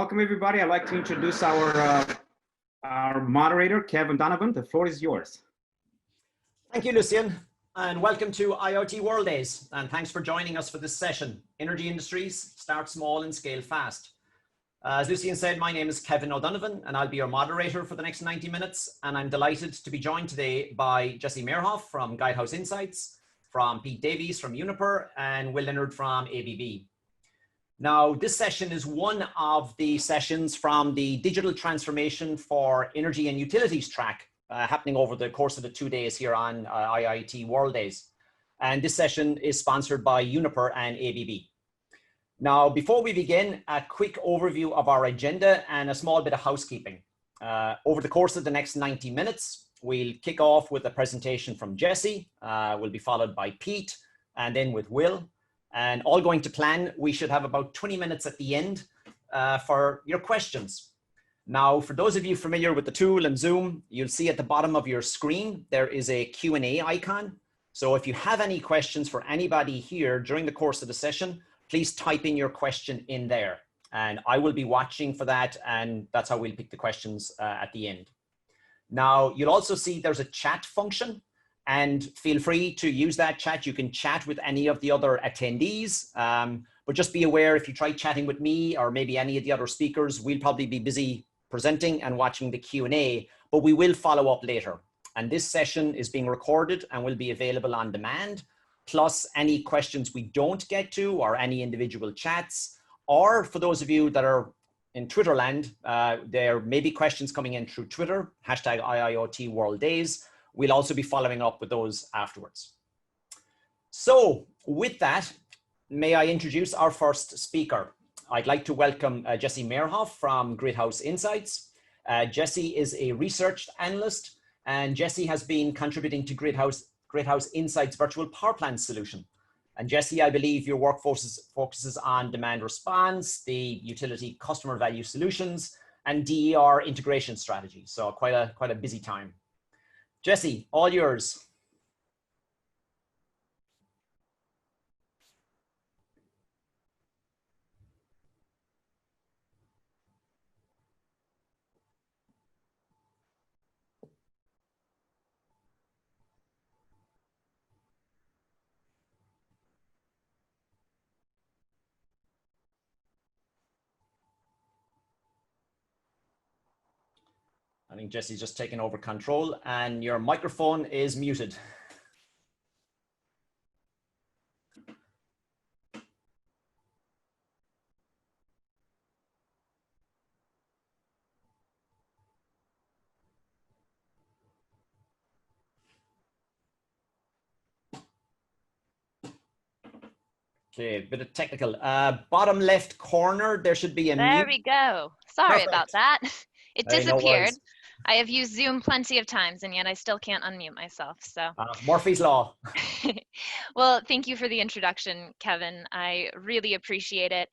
welcome everybody. I'd like to introduce our moderator, Kevin Donovan. The floor is yours. Thank you, Lucian, and welcome to IoT World Days. And thanks for joining us for this session. Energy industries, start small and scale fast. As Lucian said, my name is Kevin O'Donovan, and I'll be your moderator for the next 90 minutes. And I'm delighted to be joined today by Jesse Mehrhoff from Guidehouse Insights, from Pete Davies from Uniper, and Will Leonard from ABB. Now, this session is one of the sessions from the Digital Transformation for Energy and Utilities track happening over the course of the 2 days here on IIoT World Days. And this session is sponsored by Uniper and ABB. Now, before we begin, a quick overview of our agenda and a small bit of housekeeping. Over the course of the next 90 minutes, we'll kick off with a presentation from Jesse, will be followed by Pete, and then with Will. And all going to plan, we should have about 20 minutes at the end for your questions. Now, for those of you familiar with the tool and Zoom, you'll see at the bottom of your screen, there is a Q&A icon. So if you have any questions for anybody here during the course of the session, please type in your question in there. And I will be watching for that, and that's how we'll pick the questions at the end. Now, you'll also see there's a chat function. And feel free to use that chat. You can chat with any of the other attendees, but just be aware if you try chatting with me or maybe any of the other speakers, we'll probably be busy presenting and watching the Q&A, but we will follow up later. And this session is being recorded and will be available on demand, plus any questions we don't get to or any individual chats, or for those of you that are in Twitter land, there may be questions coming in through Twitter, hashtag IIoT World Days. We'll also be following up with those afterwards. So with that, may I introduce our first speaker. I'd like to welcome Jesse Mehrhoff from Guidehouse Insights. Jesse is a research analyst, and Jesse has been contributing to Guidehouse Insights virtual power plant solution. And Jesse, I believe your work focuses on demand response, the utility customer value solutions, and DER integration strategy. So quite a busy time. Jesse, all yours. I think Jesse's just taken over control and your microphone is muted. Okay, a bit of technical. Bottom left corner, there should be a mute. There we go. Sorry about that. It disappeared. No, I have used Zoom plenty of times, and yet I still can't unmute myself. So Murphy's Law. Well, thank you for the introduction, Kevin. I really appreciate it.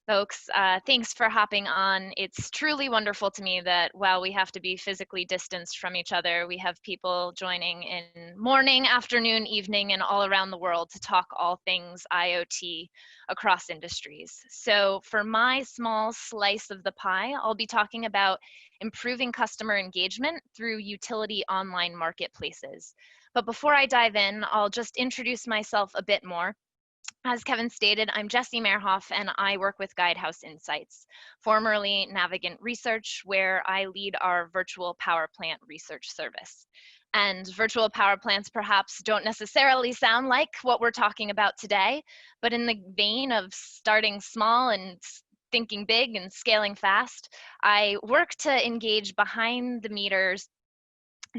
Folks, thanks for hopping on. It's truly wonderful to me that while we have to be physically distanced from each other, we have people joining in morning, afternoon, evening, and all around the world to talk all things IoT across industries. So for my small slice of the pie, I'll be talking about improving customer engagement through utility online marketplaces. But before I dive in, I'll just introduce myself a bit more. As Kevin stated, I'm Jesse Mehrhoff, and I work with Guidehouse Insights, formerly Navigant Research, where I lead our virtual power plant research service. And virtual power plants perhaps don't necessarily sound like what we're talking about today, but in the vein of starting small and thinking big and scaling fast, I work to engage behind the meters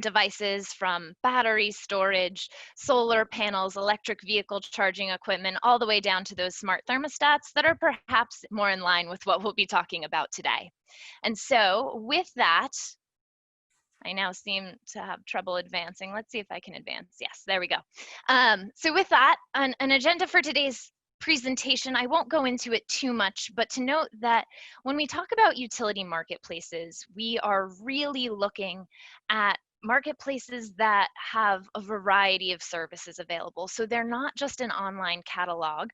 devices from battery storage, solar panels, electric vehicle charging equipment, all the way down to those smart thermostats that are perhaps more in line with what we'll be talking about today. And so with that, I now seem to have trouble advancing. Let's see if I can advance. Yes, there we go. So with that, an agenda for today's presentation, I won't go into it too much, but to note that when we talk about utility marketplaces, we are really looking at marketplaces that have a variety of services available. So they're not just an online catalog,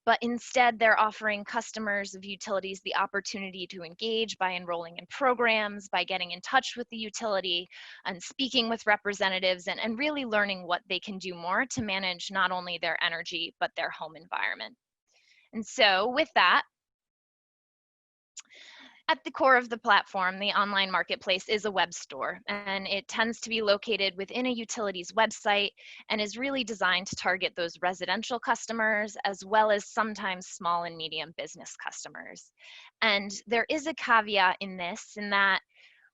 but instead they're offering customers of utilities the opportunity to engage by enrolling in programs, by getting in touch with the utility and speaking with representatives and really learning what they can do more to manage not only their energy, but their home environment. And so with that, at the core of the platform, the online marketplace is a web store, and it tends to be located within a utility's website and is really designed to target those residential customers as well as sometimes small and medium business customers. And there is a caveat in this, in that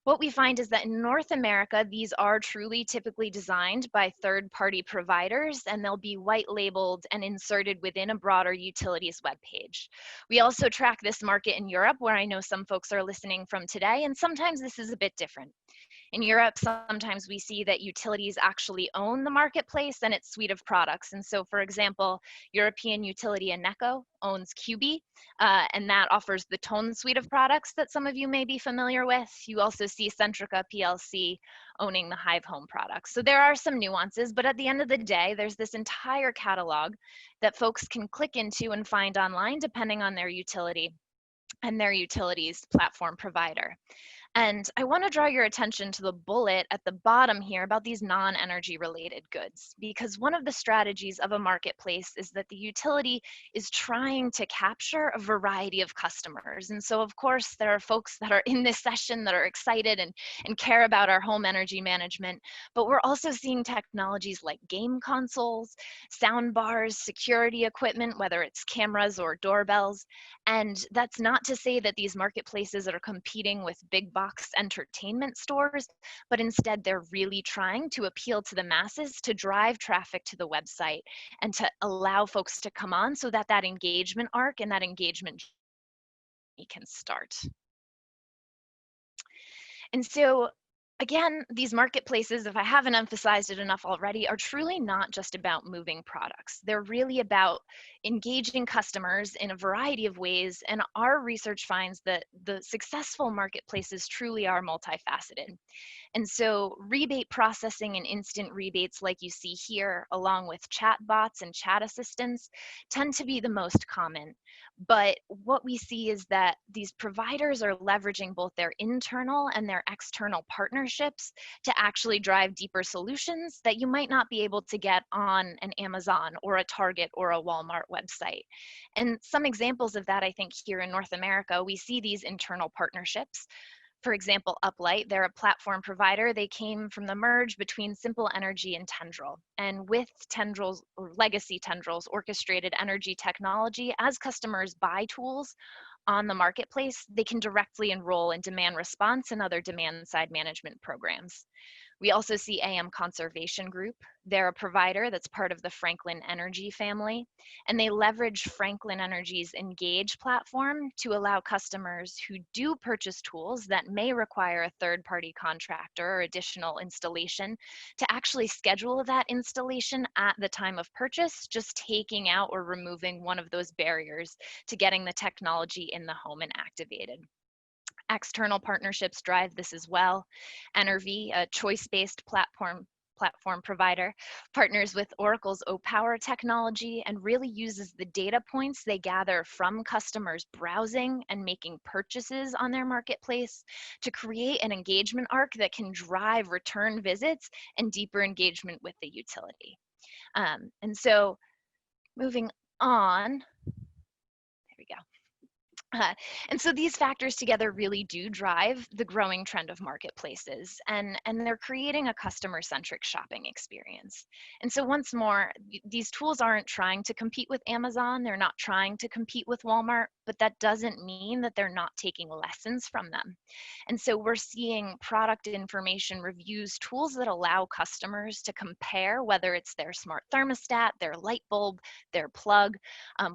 what we find is that in North America, these are truly typically designed by third-party providers, and they'll be white labeled and inserted within a broader utilities webpage. We also track this market in Europe, where I know some folks are listening from today, and sometimes this is a bit different. In Europe, sometimes we see that utilities actually own the marketplace and its suite of products. And so, for example, European utility Eneco owns QB, and that offers the Tone suite of products that some of you may be familiar with. You also see Centrica PLC owning the Hive Home products. So there are some nuances, but at the end of the day, there's this entire catalog that folks can click into and find online depending on their utility and their utilities platform provider. And I want to draw your attention to the bullet at the bottom here about these non-energy related goods, because one of the strategies of a marketplace is that the utility is trying to capture a variety of customers. And so, of course, there are folks that are in this session that are excited and care about our home energy management, but we're also seeing technologies like game consoles, sound bars, security equipment, whether it's cameras or doorbells. And that's not to say that these marketplaces are competing with big box entertainment stores, but instead they're really trying to appeal to the masses to drive traffic to the website and to allow folks to come on so that that engagement arc and that engagement can start. And so again, these marketplaces, if I haven't emphasized it enough already, are truly not just about moving products. They're really about engaging customers in a variety of ways, and our research finds that the successful marketplaces truly are multifaceted. And so rebate processing and instant rebates like you see here, along with chat bots and chat assistants, tend to be the most common. But what we see is that these providers are leveraging both their internal and their external partnerships to actually drive deeper solutions that you might not be able to get on an Amazon or a Target or a Walmart website. And some examples of that, I think, here in North America, we see these internal partnerships. For example, Uplight, they're a platform provider. They came from the merge between Simple Energy and Tendril. And with Tendril's, or legacy Tendril's orchestrated energy technology, as customers buy tools on the marketplace, they can directly enroll in demand response and other demand side management programs. We also see AM Conservation Group. They're a provider that's part of the Franklin Energy family, and they leverage Franklin Energy's Engage platform to allow customers who do purchase tools that may require a third-party contractor or additional installation to actually schedule that installation at the time of purchase, just taking out or removing one of those barriers to getting the technology in the home and activated. External partnerships drive this as well. Energy, a choice-based platform provider, partners with Oracle's O-Power technology and really uses the data points they gather from customers browsing and making purchases on their marketplace to create an engagement arc that can drive return visits and deeper engagement with the utility. And so moving on, there we go. And so these factors together really do drive the growing trend of marketplaces, and they're creating a customer-centric shopping experience. And so once more, these tools aren't trying to compete with Amazon, they're not trying to compete with Walmart, but that doesn't mean that they're not taking lessons from them. And so we're seeing product information reviews, tools that allow customers to compare whether it's their smart thermostat, their light bulb, their plug,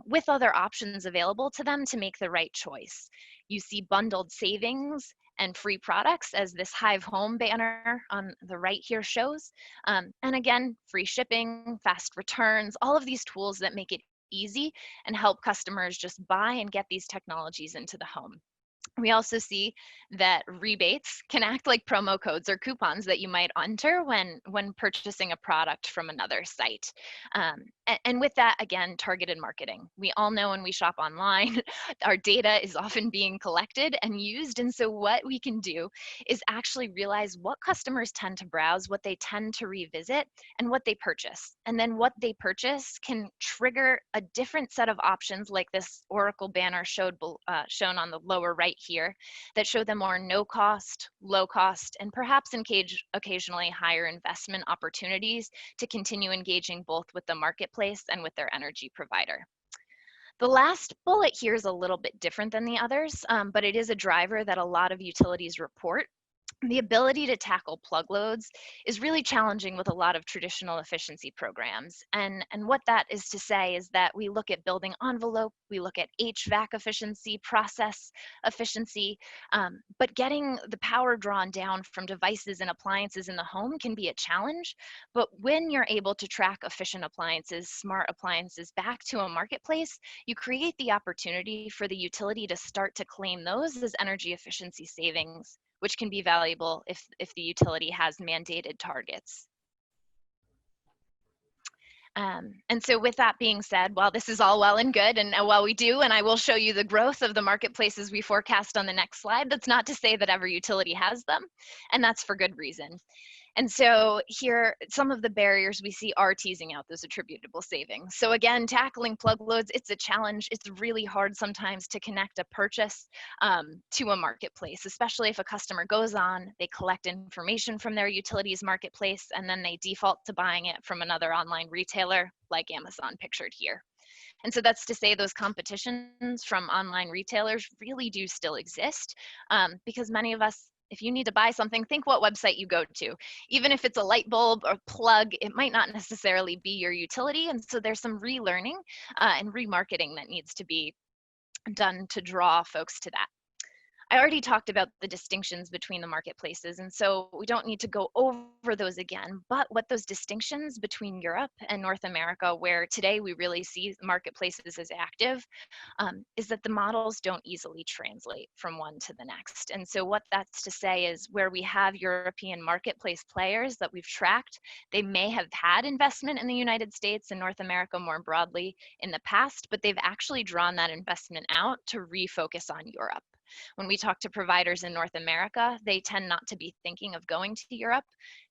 with other options available to them to make the right choice. You see bundled savings and free products, as this Hive Home banner on the right here shows. And again, free shipping, fast returns, all of these tools that make it easy and help customers just buy and get these technologies into the home. We also see that rebates can act like promo codes or coupons that you might enter when purchasing a product from another site. And with that, again, targeted marketing. We all know when we shop online, our data is often being collected and used. And so what we can do is actually realize what customers tend to browse, what they tend to revisit, and what they purchase. And then what they purchase can trigger a different set of options, like this Oracle banner shown on the lower right here, that show them more no cost, low cost, and perhaps occasionally higher investment opportunities to continue engaging both with the marketplace and with their energy provider. The last bullet here is a little bit different than the others, but it is a driver that a lot of utilities report. The ability to tackle plug loads is really challenging with a lot of traditional efficiency programs. And what that is to say is that we look at building envelope, we look at HVAC efficiency, process efficiency, but getting the power drawn down from devices and appliances in the home can be a challenge. But when you're able to track efficient appliances, smart appliances back to a marketplace, you create the opportunity for the utility to start to claim those as energy efficiency savings, which can be valuable if the utility has mandated targets. And so with that being said, while this is all well and good, and while we do, and I will show you the growth of the marketplaces we forecast on the next slide, that's not to say that every utility has them, and that's for good reason. And so here, some of the barriers we see are teasing out those attributable savings. So again, tackling plug loads, it's a challenge. It's really hard sometimes to connect a purchase to a marketplace, especially if a customer goes on, they collect information from their utilities marketplace, and then they default to buying it from another online retailer like Amazon pictured here. And so that's to say those competitions from online retailers really do still exist, because many of us, if you need to buy something, think what website you go to. Even if it's a light bulb or plug, it might not necessarily be your utility. And so there's some relearning and remarketing that needs to be done to draw folks to that. I already talked about the distinctions between the marketplaces, and so we don't need to go over those again, but what those distinctions between Europe and North America, where today we really see marketplaces as active, is that the models don't easily translate from one to the next. And so what that's to say is where we have European marketplace players that we've tracked, they may have had investment in the United States and North America more broadly in the past, but they've actually drawn that investment out to refocus on Europe. When we talk to providers in North America, they tend not to be thinking of going to Europe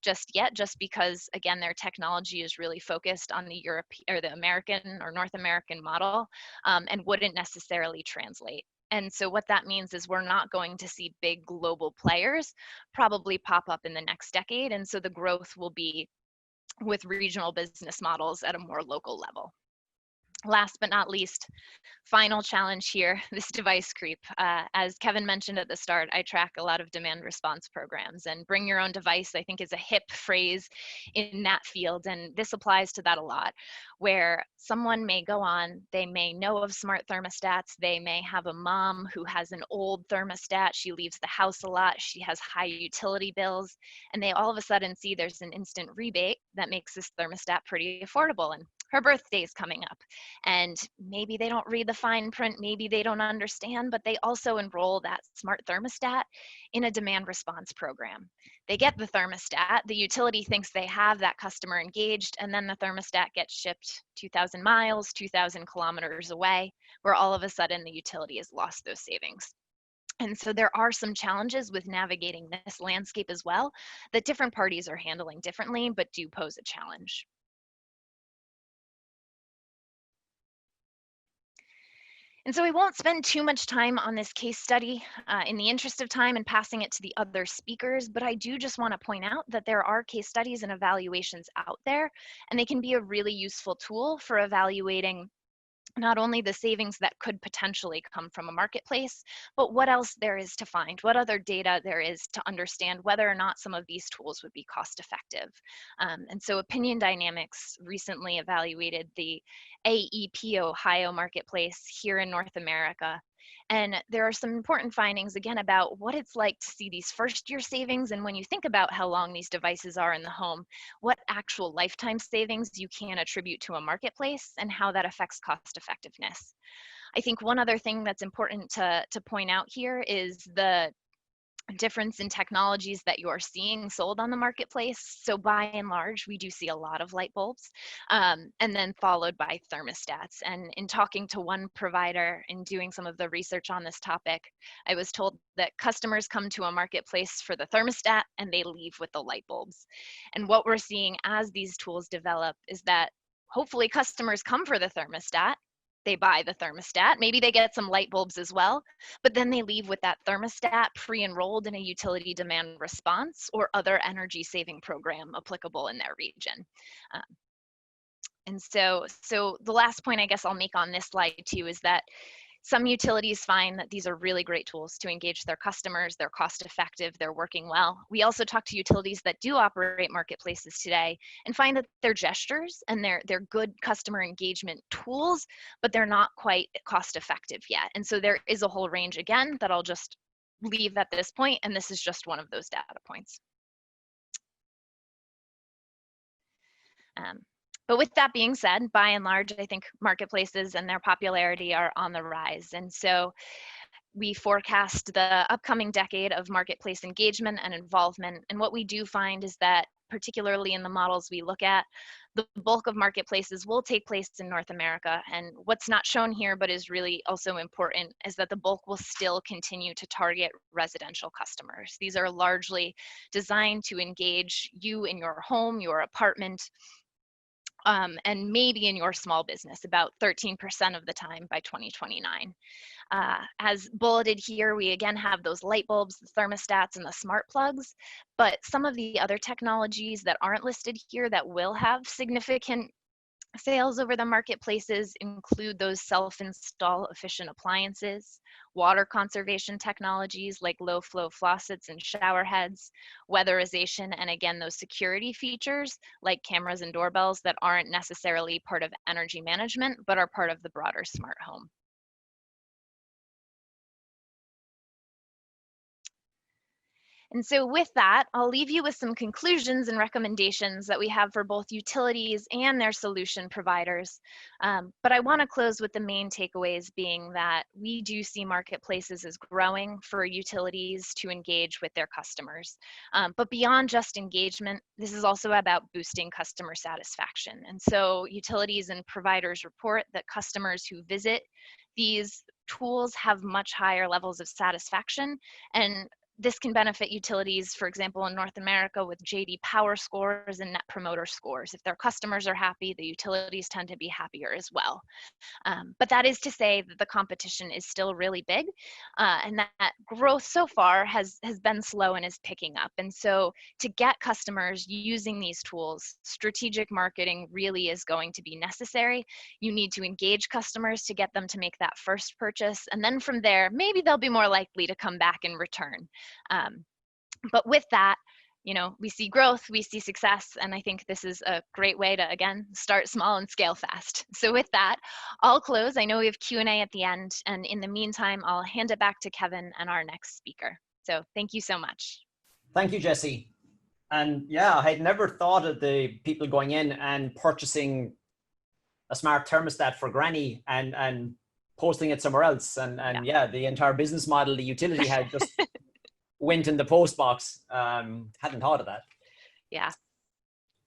just yet, just because, again, their technology is really focused on the or the American or North American model, and wouldn't necessarily translate. And so what that means is we're not going to see big global players probably pop up in the next decade. And so the growth will be with regional business models at a more local level. Last but not least, final challenge here, this device creep. As Kevin mentioned at the start, I track a lot of demand response programs, and bring your own device, I think, is a hip phrase in that field. And this applies to that a lot, where someone may go on, they may know of smart thermostats, they may have a mom who has an old thermostat, she leaves the house a lot, she has high utility bills, and they all of a sudden see there's an instant rebate that makes this thermostat pretty affordable, and her birthday is coming up. And maybe they don't read the fine print, maybe they don't understand, but they also enroll that smart thermostat in a demand response program. They get the thermostat, the utility thinks they have that customer engaged, and then the thermostat gets shipped 2,000 miles, 2,000 kilometers away, where all of a sudden the utility has lost those savings. And so there are some challenges with navigating this landscape as well that different parties are handling differently, but do pose a challenge. And so we won't spend too much time on this case study in the interest of time and passing it to the other speakers, but I do just want to point out that there are case studies and evaluations out there, and they can be a really useful tool for evaluating not only the savings that could potentially come from a marketplace, but what else there is to find, what other data there is to understand whether or not some of these tools would be cost effective. And so Opinion Dynamics recently evaluated the AEP Ohio marketplace here in North America. And there are some important findings, again, about what it's like to see these first-year savings. And when you think about how long these devices are in the home, what actual lifetime savings you can attribute to a marketplace and how that affects cost effectiveness. I think one other thing that's important to point out here is the difference in technologies that you're seeing sold on the marketplace. So by and large, we do see a lot of light bulbs, and then followed by thermostats. And in talking to one provider and doing some of the research on this topic, I was told that customers come to a marketplace for the thermostat and they leave with the light bulbs. And what we're seeing as these tools develop is that hopefully customers come for the thermostat, they buy the thermostat, maybe they get some light bulbs as well, but then they leave with that thermostat pre-enrolled in a utility demand response or other energy saving program applicable in their region. Um, and so the last point I guess I'll make on this slide too is that some utilities find that these are really great tools to engage their customers, they're cost effective, they're working well. We also talk to utilities that do operate marketplaces today and find that they're gestures and they're good customer engagement tools, but they're not quite cost effective yet. And so there is a whole range again that I'll just leave at this point, and this is just one of those data points. But with that being said, by and large, I think marketplaces and their popularity are on the rise. And so we forecast the upcoming decade of marketplace engagement and involvement. And what we do find is that, particularly in the models we look at, the bulk of marketplaces will take place in North America. And what's not shown here, but is really also important, is that the bulk will still continue to target residential customers. These are largely designed to engage you in your home, your apartment, and maybe in your small business, about 13% of the time by 2029. As bulleted here, we again have those light bulbs, the thermostats, and the smart plugs, but some of the other technologies that aren't listed here that will have significant sales over the marketplaces include those self-install efficient appliances, water conservation technologies like low flow faucets and shower heads, weatherization, and again, those security features like cameras and doorbells that aren't necessarily part of energy management, but are part of the broader smart home. And so with that, I'll leave you with some conclusions and recommendations that we have for both utilities and their solution providers. But I want to close with the main takeaways being that we do see marketplaces as growing for utilities to engage with their customers. But beyond just engagement, this is also about boosting customer satisfaction. And so utilities and providers report that customers who visit these tools have much higher levels of satisfaction, and this can benefit utilities, for example, in North America with JD Power scores and Net Promoter scores. If their customers are happy, the utilities tend to be happier as well. But that is to say that the competition is still really big, and that growth so far has been slow and is picking up. And so to get customers using these tools, strategic marketing really is going to be necessary. You need to engage customers to get them to make that first purchase. And then from there, maybe they'll be more likely to come back and return. But with that, you know, we see growth, we see success, and I think this is a great way to, again, start small and scale fast. So with that, I'll close. I know we have Q&A at the end, and in the meantime, I'll hand it back to Kevin and our next speaker. So thank you so much. Thank you, Jessie. And yeah, I had never thought of the people going in and purchasing a smart thermostat for granny and posting it somewhere else. And yeah, the entire business model the utility had just went in the post box. Hadn't thought of that. Yeah.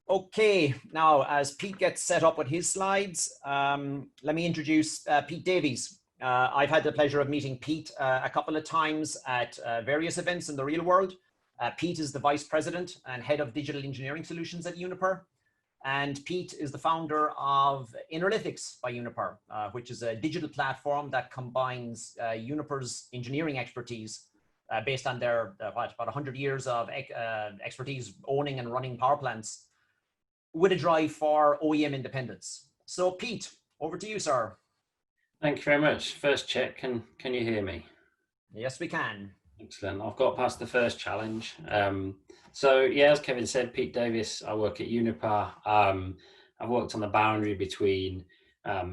Okay, now as Pete gets set up with his slides, let me introduce Pete Davies. I've had the pleasure of meeting Pete a couple of times at various events in the real world. Pete is the Vice President and Head of Digital Engineering Solutions at Uniper. And Pete is the founder of Innerlytics by Uniper, which is a digital platform that combines Uniper's engineering expertise based on their about 100 years of expertise owning and running power plants with a drive for OEM independence. So Pete, over to you, sir. Thank you very much. First check, can you hear me? Yes, we can. Excellent. I've got past the first challenge. So yeah, as Kevin said, Pete Davis, I work at Uniper. I've worked on the boundary between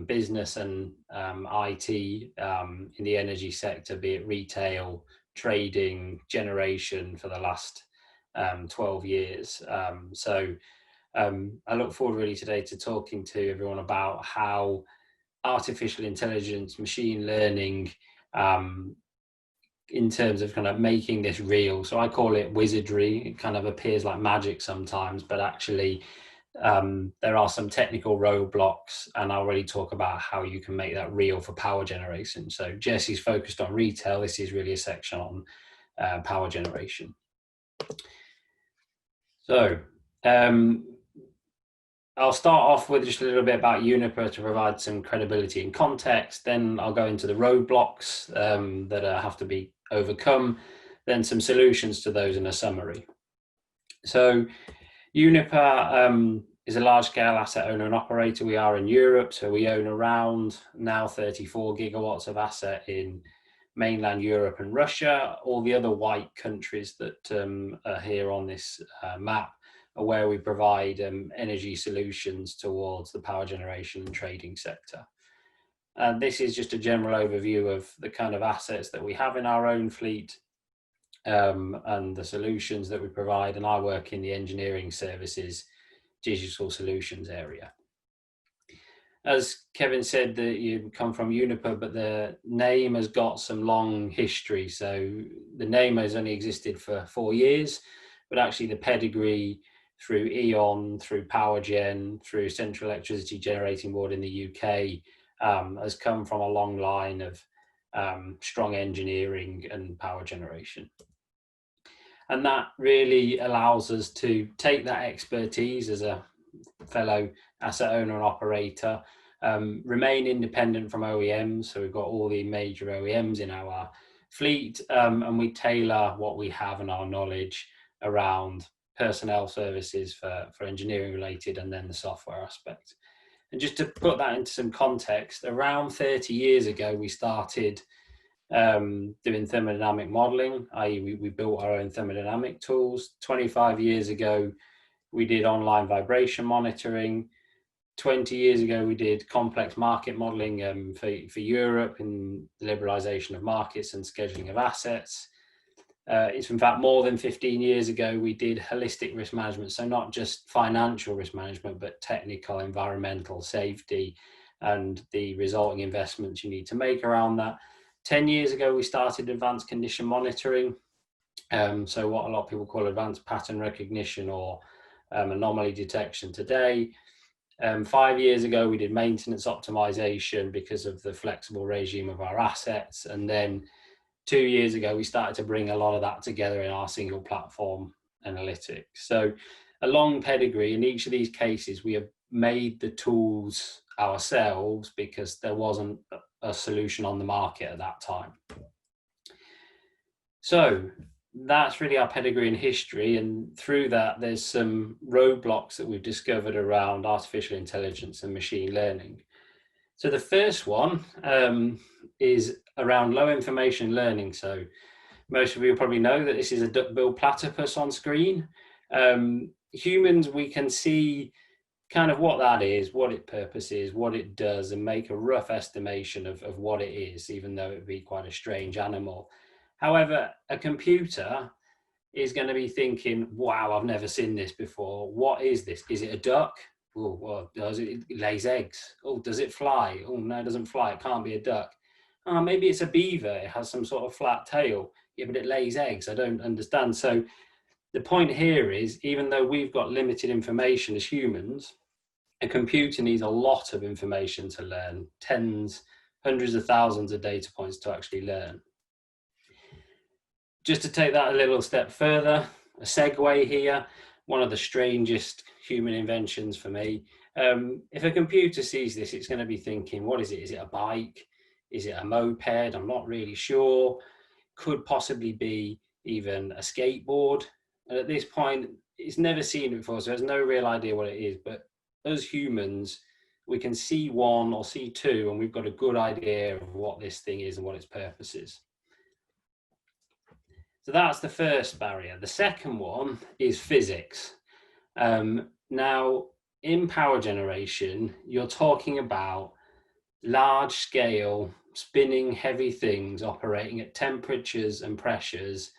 business and IT in the energy sector, be it retail, trading, generation for the last 12 years. So I look forward really today to talking to everyone about how artificial intelligence, machine learning, in terms of kind of making this real. So I call it wizardry. It kind of appears like magic sometimes, but actually there are some technical roadblocks, and I'll really talk about how you can make that real for power generation. So Jesse's focused on retail. This is really a section on power generation. So I'll start off with just a little bit about Uniper to provide some credibility and context. Then I'll go into the roadblocks that have to be overcome, then some solutions to those in a summary. So Uniper is a large-scale asset owner and operator. We are in Europe, so we own around now 34 gigawatts of asset in mainland Europe and Russia. All the other white countries that are here on this map are where we provide energy solutions towards the power generation and trading sector. And this is just a general overview of the kind of assets that we have in our own fleet and the solutions that we provide. And I work in the engineering services, digital solutions area. As Kevin said, that you come from Uniper, but the name has got some long history. So the name has only existed for 4 years, but actually the pedigree through E.ON, through PowerGen, through Central Electricity Generating Board in the UK, has come from a long line of strong engineering and power generation. And that really allows us to take that expertise as a fellow asset owner and operator, remain independent from OEMs. So we've got all the major OEMs in our fleet, and we tailor what we have and our knowledge around personnel services for engineering related, and then the software aspect. And just to put that into some context, around 30 years ago, we started doing thermodynamic modeling, i.e. we built our own thermodynamic tools. 25 years ago, we did online vibration monitoring. 20 years ago, we did complex market modeling for Europe in the liberalization of markets and scheduling of assets. It's in fact more than 15 years ago, we did holistic risk management. So not just financial risk management, but technical, environmental, safety, and the resulting investments you need to make around that. 10 years ago, we started advanced condition monitoring. So what a lot of people call advanced pattern recognition or anomaly detection today. 5 years ago, we did maintenance optimization because of the flexible regime of our assets. And then 2 years ago, we started to bring a lot of that together in our single platform analytics. So a long pedigree. In each of these cases, we have made the tools ourselves because there wasn't a solution on the market at that time. So that's really our pedigree and history. And through that, there's some roadblocks that we've discovered around artificial intelligence and machine learning. So the first one is around low information learning. So most of you probably know that this is a duck-billed platypus on screen. Humans, we can see kind of what that is, what its purpose is, what it does, and make a rough estimation of what it is, even though it would be quite a strange animal. However, a computer is going to be thinking, wow, I've never seen this before. What is this? Is it a duck? Oh, well, does it lays eggs? Oh, does it fly? Oh, no, it doesn't fly. It can't be a duck. Oh, maybe it's a beaver. It has some sort of flat tail. Yeah, but it lays eggs. I don't understand. So the point here is, even though we've got limited information as humans, a computer needs a lot of information to learn, tens, hundreds of thousands of data points to actually learn. Just to take that a little step further, a segue here, one of the strangest human inventions for me. If a computer sees this, it's going to be thinking, what is it? Is it a bike? Is it a moped? I'm not really sure. Could possibly be even a skateboard. And at this point, it's never seen it before, so it has no real idea what it is. But as humans, we can see one or see two, and we've got a good idea of what this thing is and what its purpose is. So that's the first barrier. The second one is physics. Now, in power generation, you're talking about large scale, spinning heavy things operating at temperatures and pressures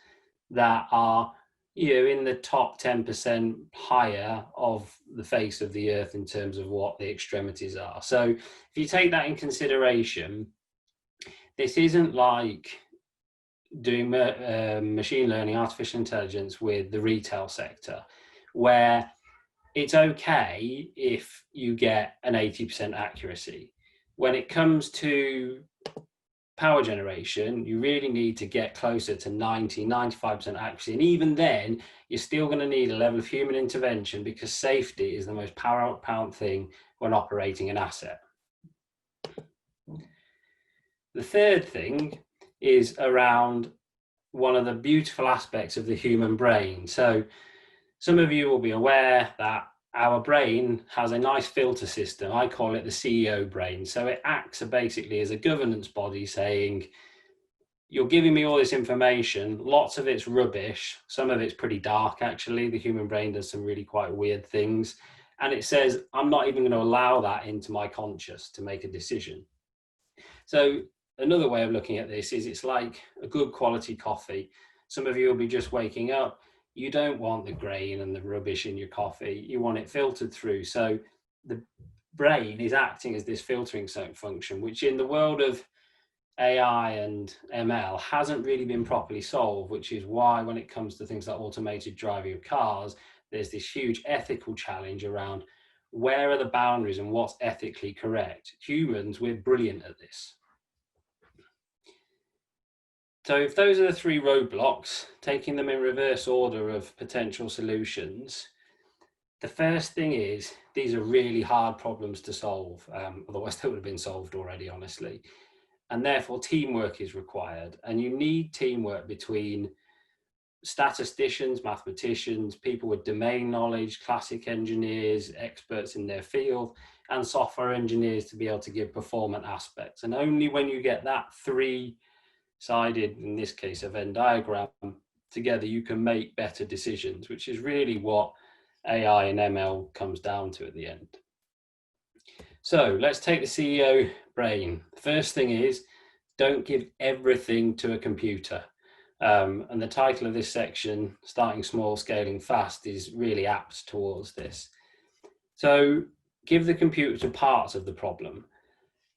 that are in the top 10% higher of the face of the earth in terms of what the extremities are. So if you take that in consideration, this isn't like doing machine learning, artificial intelligence with the retail sector, where it's okay if you get an 80% accuracy. When it comes to power generation, you really need to get closer to 90-95% accuracy. And even then, you're still going to need a level of human intervention, because safety is the most paramount thing when operating an asset. The third thing is around one of the beautiful aspects of the human brain. So some of you will be aware that our brain has a nice filter system. I call it the CEO brain. So it acts basically as a governance body saying, you're giving me all this information, lots of it's rubbish, some of it's pretty dark actually. The human brain does some really quite weird things. And it says, I'm not even going to allow that into my conscious to make a decision. So another way of looking at this is it's like a good quality coffee. Some of you will be just waking up. You don't want the grain and the rubbish in your coffee. You want it filtered through. So the brain is acting as this filtering function, which in the world of AI and ML hasn't really been properly solved, which is why when it comes to things like automated driving of cars, there's this huge ethical challenge around where are the boundaries and what's ethically correct. Humans, we're brilliant at this. So if those are the three roadblocks, taking them in reverse order of potential solutions, the first thing is these are really hard problems to solve. Otherwise they would have been solved already, honestly. And therefore teamwork is required. And you need teamwork between statisticians, mathematicians, people with domain knowledge, classic engineers, experts in their field, and software engineers to be able to give performant aspects. And only when you get that three-sided, in this case, a Venn diagram together, you can make better decisions, which is really what AI and ML comes down to at the end. So let's take the CEO brain. The first thing is, don't give everything to a computer. And the title of this section, Starting Small, Scaling Fast, is really apt towards this. So give the computer parts of the problem.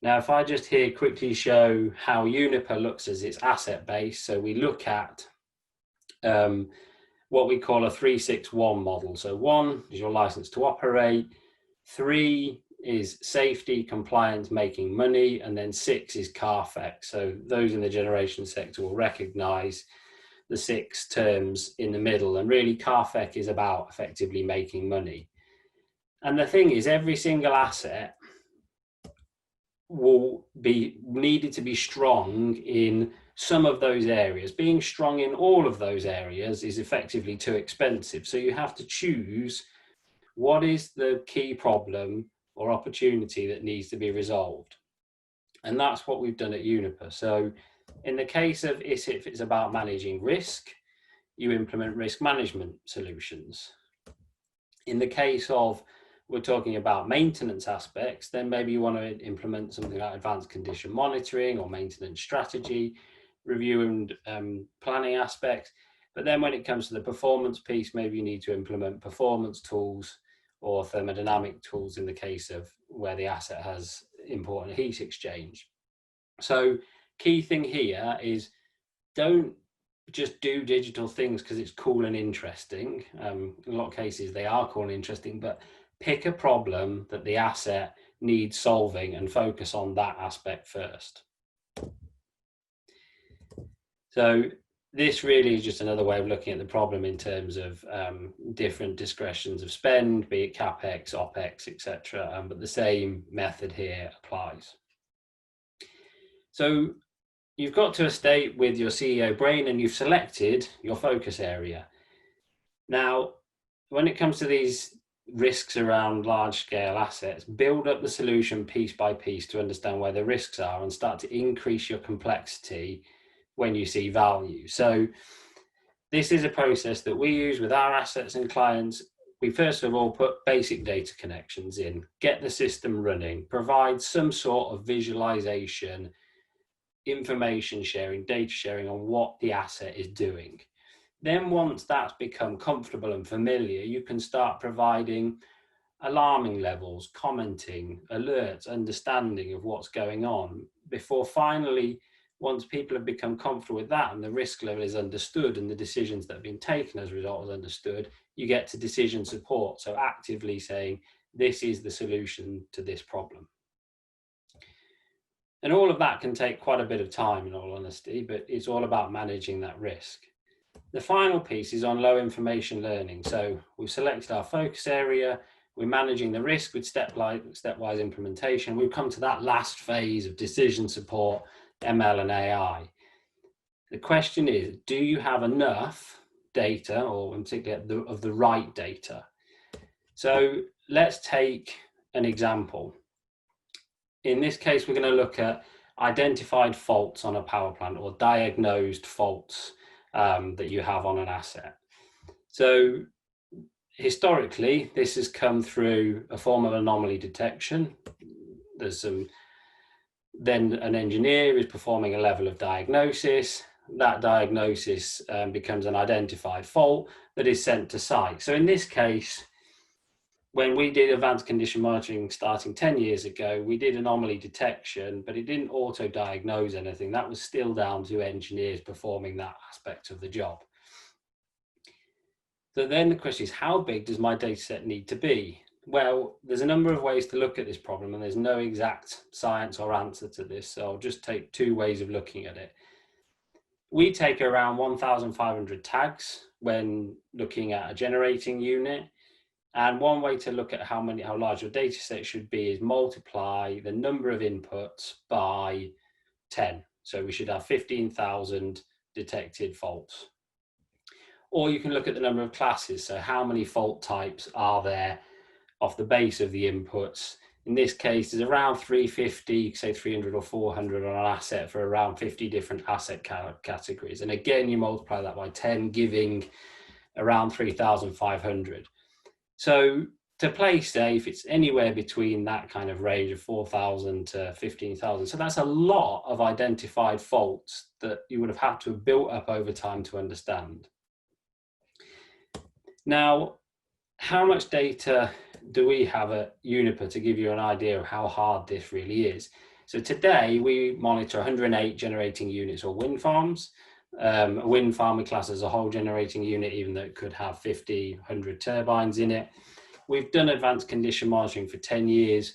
Now, if I just here quickly show how Uniper looks as its asset base. So we look at what we call a 3-6-1 model. So 1 is your license to operate, 3 is safety, compliance, making money, and then 6 is Carfax. So those in the generation sector will recognize the 6 terms in the middle, and really Carfax is about effectively making money. And the thing is, every single asset will be needed to be strong in some of those areas. Being strong in all of those areas is effectively too expensive. So you have to choose what is the key problem or opportunity that needs to be resolved. And that's what we've done at Uniper. So in the case of if it's about managing risk, you implement risk management solutions. In the case of we're talking about maintenance aspects, then maybe you want to implement something like advanced condition monitoring or maintenance strategy, review and planning aspects. But then when it comes to the performance piece, maybe you need to implement performance tools or thermodynamic tools in the case of where the asset has important heat exchange. So key thing here is don't just do digital things because it's cool and interesting. In a lot of cases they are cool and interesting, but pick a problem that the asset needs solving and focus on that aspect first. So this really is just another way of looking at the problem in terms of different discretions of spend, be it CapEx, OpEx, etc. But the same method here applies. So you've got to a state with your CEO brain and you've selected your focus area. Now, when it comes to these risks around large scale assets, build up the solution piece by piece to understand where the risks are and start to increase your complexity when you see value. So this is a process that we use with our assets and clients. We first of all put basic data connections in, get the system running, provide some sort of visualization, information sharing, data sharing on what the asset is doing. Then once that's become comfortable and familiar, you can start providing alarming levels, commenting, alerts, understanding of what's going on, before finally, once people have become comfortable with that and the risk level is understood and the decisions that have been taken as a result is understood, you get to decision support. So actively saying, this is the solution to this problem. And all of that can take quite a bit of time, in all honesty, but it's all about managing that risk. The final piece is on low information learning. So we've selected our focus area, we're managing the risk with stepwise implementation. We've come to that last phase of decision support, ML and AI. The question is, do you have enough data, or in particular of the right data? So let's take an example. In this case, we're going to look at identified faults on a power plant, or diagnosed faults that you have on an asset. So historically, this has come through a form of anomaly detection. Then an engineer is performing a level of diagnosis. That diagnosis becomes an identified fault that is sent to site. So in this case, when we did advanced condition monitoring starting 10 years ago, we did anomaly detection, but it didn't auto-diagnose anything. That was still down to engineers performing that aspect of the job. So then the question is, how big does my data set need to be? Well, there's a number of ways to look at this problem, and there's no exact science or answer to this. So I'll just take two ways of looking at it. We take around 1,500 tags when looking at a generating unit. And one way to look at how large your data set should be is multiply the number of inputs by 10. So we should have 15,000 detected faults. Or you can look at the number of classes. So how many fault types are there off the base of the inputs? In this case, there's around 350, say 300 or 400 on an asset for around 50 different asset categories. And again, you multiply that by 10, giving around 3,500. So to play safe, it's anywhere between that kind of range of 4,000 to 15,000. So that's a lot of identified faults that you would have had to have built up over time to understand. Now, how much data do we have at Uniper to give you an idea of how hard this really is? So today we monitor 108 generating units or wind farms. A wind farm we class as a whole generating unit, even though it could have 50, 100 turbines in it. We've done advanced condition monitoring for 10 years.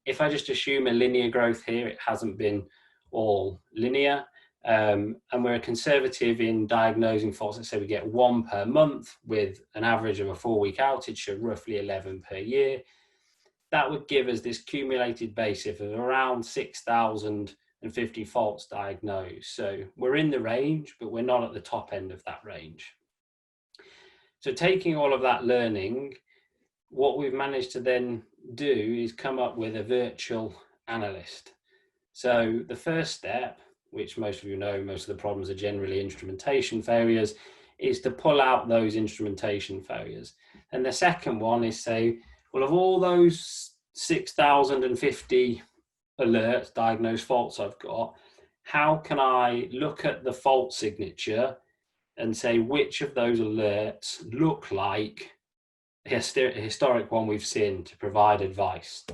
If I just assume a linear growth here, it hasn't been all linear. And we're conservative in diagnosing faults. Let's say we get 1 per month with an average of a 4-week outage, so roughly 11 per year. That would give us this cumulated basis of around 6,050 faults diagnosed. So we're in the range, but we're not at the top end of that range. So taking all of that learning, what we've managed to then do is come up with a virtual analyst. So the first step, which most of you know, most of the problems are generally instrumentation failures, is to pull out those instrumentation failures. And the second one is say, well, of all those 6,050 alerts, diagnosed faults I've got, how can I look at the fault signature and say which of those alerts look like a historic one we've seen to provide advice?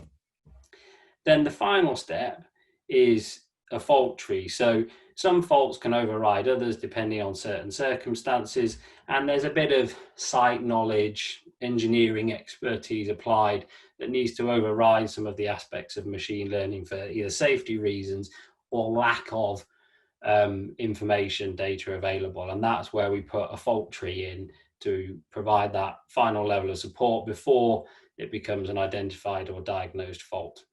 Then the final step is a fault tree. So some faults can override others depending on certain circumstances, and there's a bit of site knowledge, engineering expertise applied that needs to override some of the aspects of machine learning for either safety reasons or lack of information data available. And that's where we put a fault tree in to provide that final level of support before it becomes an identified or diagnosed fault.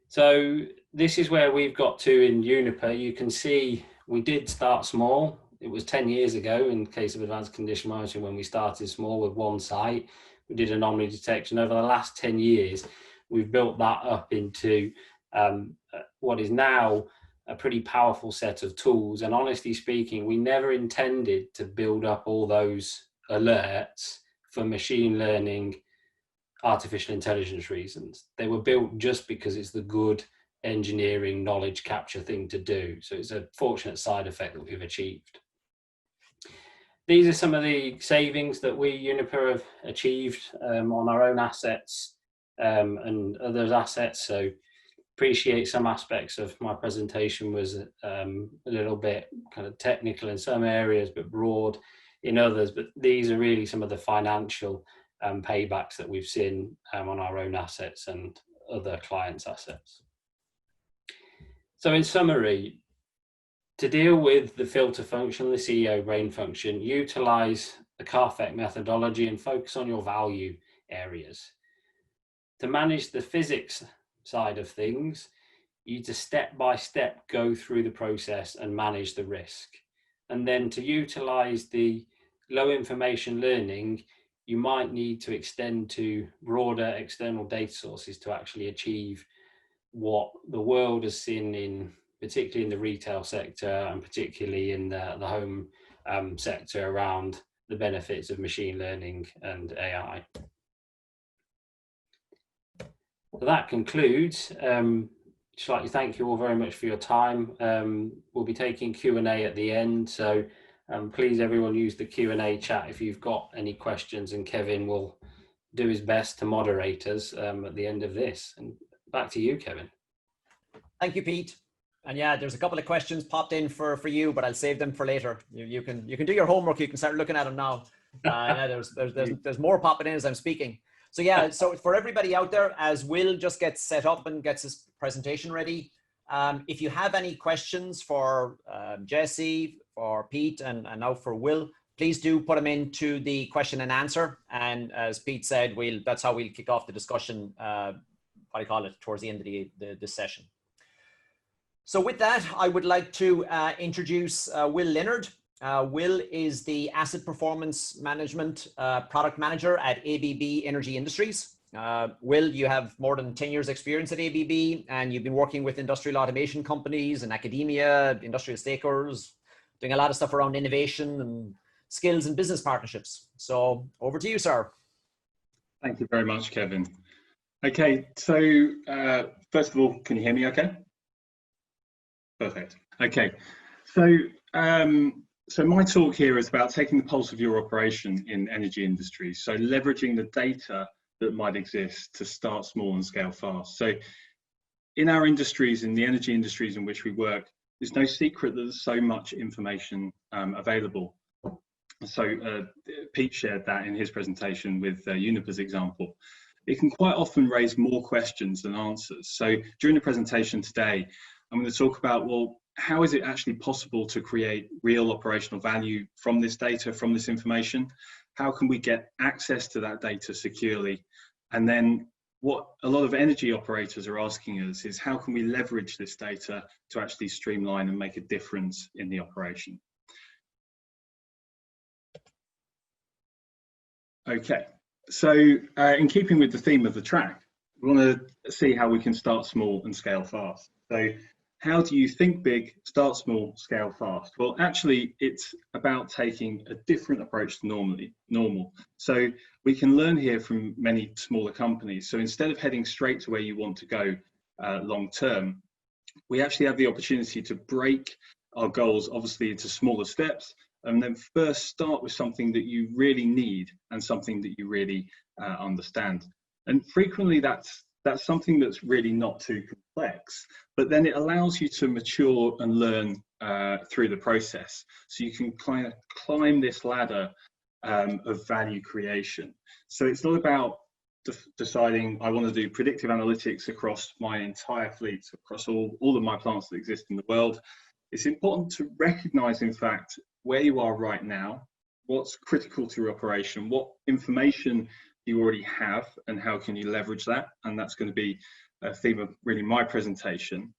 So this is where we've got to in Uniper. You can see we did start small. It was 10 years ago in the case of advanced condition monitoring when we started small with one site. We did anomaly detection. Over the last 10 years, we've built that up into what is now a pretty powerful set of tools. And honestly speaking, we never intended to build up all those alerts for machine learning, artificial intelligence reasons. They were built just because it's the good engineering knowledge capture thing to do. So it's a fortunate side effect that we've achieved. These are some of the savings that we, Uniper, have achieved on our own assets and others' assets. So appreciate some aspects of my presentation was a little bit kind of technical in some areas, but broad in others. But these are really some of the financial paybacks that we've seen on our own assets and other clients' assets. So in summary, to deal with the filter function, the CEO brain function, utilize the CARFAC methodology and focus on your value areas. To manage the physics side of things, you need to step by step go through the process and manage the risk. And then to utilize the low information learning, you might need to extend to broader external data sources to actually achieve what the world has seen in, particularly in the retail sector and particularly in the home sector, around the benefits of machine learning and AI. So that concludes. Just like to thank you all very much for your time. We'll be taking Q&A at the end, so please everyone use the Q&A chat if you've got any questions, and Kevin will do his best to moderate us at the end of this. And back to you, Kevin. Thank you, Pete. And yeah, there's a couple of questions popped in for you, but I'll save them for later. You can do your homework. You can start looking at them now. Yeah, there's more popping in as I'm speaking. So yeah, so for everybody out there, as Will just gets set up and gets his presentation ready, if you have any questions for Jesse, for Pete, and now for Will, please do put them into the question and answer. And as Pete said, that's how we'll kick off the discussion, towards the end of the session. So with that, I would like to introduce Will Leonard. Will is the Asset Performance Management Product Manager at ABB Energy Industries. Will, you have more than 10 years experience at ABB, and you've been working with industrial automation companies and academia, industrial stakeholders, doing a lot of stuff around innovation and skills and business partnerships. So over to you, sir. Thank you very much, Kevin. Okay, so first of all, can you hear me okay? Perfect. Okay, so so my talk here is about taking the pulse of your operation in energy industries. So leveraging the data that might exist to start small and scale fast. So in our industries, in the energy industries in which we work, there's no secret that there's so much information available. So Pete shared that in his presentation with Uniper's example. It can quite often raise more questions than answers. So during the presentation today, I'm going to talk about, well, how is it actually possible to create real operational value from this data, from this information? How can we get access to that data securely? And then what a lot of energy operators are asking us is, how can we leverage this data to actually streamline and make a difference in the operation? Okay, so in keeping with the theme of the track, we want to see how we can start small and scale fast. So how do you think big, start small, scale fast? Well, actually, it's about taking a different approach to normal. So we can learn here from many smaller companies. So instead of heading straight to where you want to go long term, we actually have the opportunity to break our goals, obviously, into smaller steps, and then first start with something that you really need and something that you really understand. And frequently that's something that's really not too complex, but then it allows you to mature and learn through the process. So you can kind of climb this ladder of value creation. So it's not about deciding I want to do predictive analytics across my entire fleet, across all of my plants that exist in the world. It's important to recognize, in fact, where you are right now, what's critical to your operation, what information you already have, and how can you leverage that. And that's going to be a theme of really my presentation.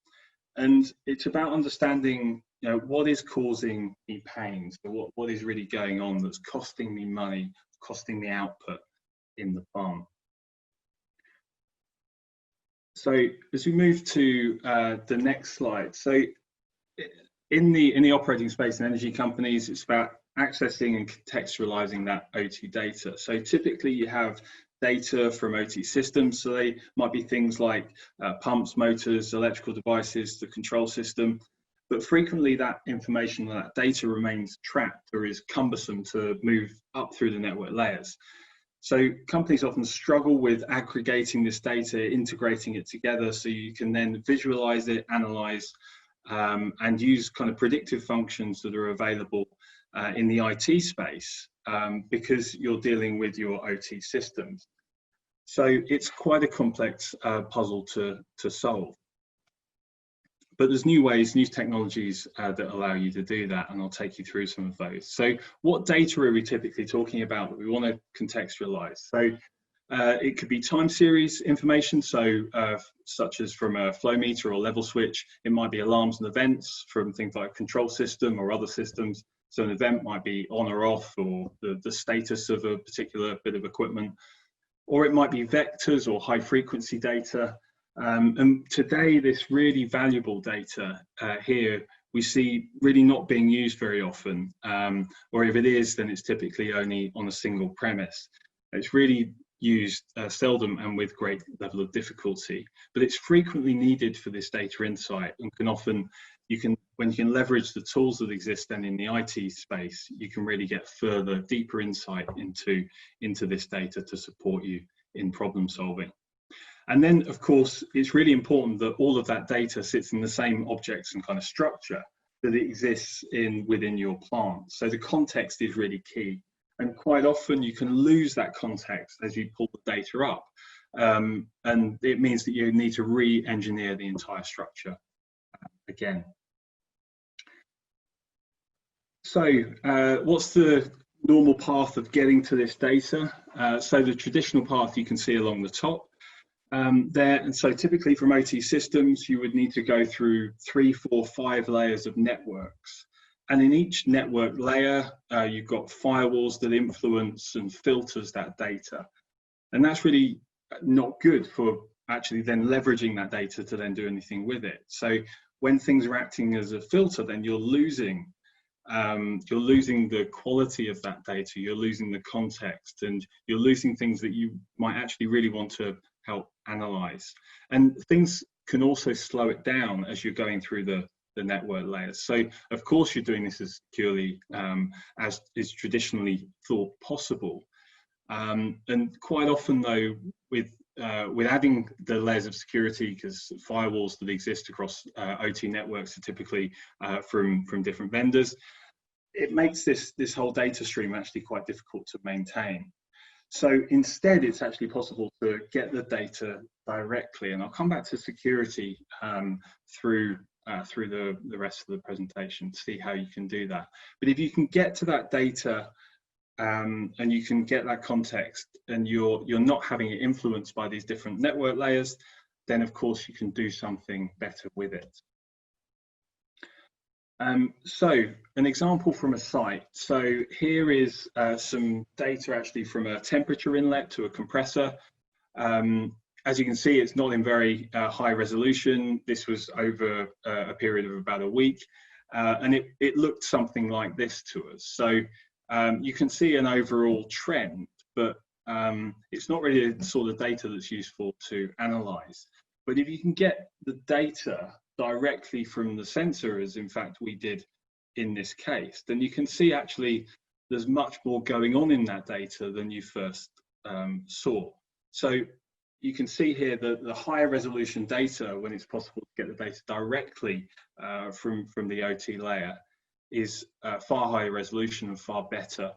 And it's about understanding, you know, what is causing me pain. So what is really going on that's costing me money, costing me output in the farm. So as we move to the next slide, so in the operating space in energy companies, it's about accessing and contextualizing that OT data. So typically you have data from OT systems. So they might be things like pumps, motors, electrical devices, the control system. But frequently that information, that data remains trapped or is cumbersome to move up through the network layers. So companies often struggle with aggregating this data, integrating it together so you can then visualize it, analyze, and use kind of predictive functions that are available in the IT space because you're dealing with your OT systems. So it's quite a complex puzzle to solve. But there's new ways, new technologies that allow you to do that, and I'll take you through some of those. So what data are we typically talking about that we want to contextualize? So it could be time series information, so such as from a flow meter or level switch. It might be alarms and events from things like control system or other systems. So an event might be on or off, or the status of a particular bit of equipment. Or it might be vectors or high frequency data. And today, this really valuable data here, we see really not being used very often, or if it is, then it's typically only on a single premise. It's really used seldom and with great level of difficulty, but it's frequently needed for this data insight, and can often, when you can leverage the tools that exist then in the IT space, you can really get further, deeper insight into this data to support you in problem solving. And then, of course, it's really important that all of that data sits in the same objects and kind of structure that it exists within your plant. So the context is really key. And quite often you can lose that context as you pull the data up. And it means that you need to re-engineer the entire structure again. So what's the normal path of getting to this data? So the traditional path you can see along the top. And so typically from OT systems, you would need to go through 3, 4, 5 layers of networks. And in each network layer, you've got firewalls that influence and filters that data. And that's really not good for actually then leveraging that data to then do anything with it. So when things are acting as a filter, then you're losing the quality of that data, you're losing the context, and you're losing things that you might actually really want to help analyze. And things can also slow it down as you're going through the network layers. So of course you're doing this as securely as is traditionally thought possible. And quite often though, with adding the layers of security, because firewalls that exist across OT networks are typically from different vendors, it makes this whole data stream actually quite difficult to maintain. So instead, it's actually possible to get the data directly, and I'll come back to security through the rest of the presentation to see how you can do that. But if you can get to that data and you can get that context, and you're not having it influenced by these different network layers, then of course you can do something better with it. So an example from a site. So here is some data actually from a temperature inlet to a compressor. As you can see, it's not in very high resolution. This was over a period of about a week, and it looked something like this to us. So you can see an overall trend, but it's not really the sort of data that's useful to analyze. But if you can get the data directly from the sensor, as in fact we did in this case, then you can see actually there's much more going on in that data than you first saw. So you can see here that the higher resolution data, when it's possible to get the data directly from the OT layer, is far higher resolution and far better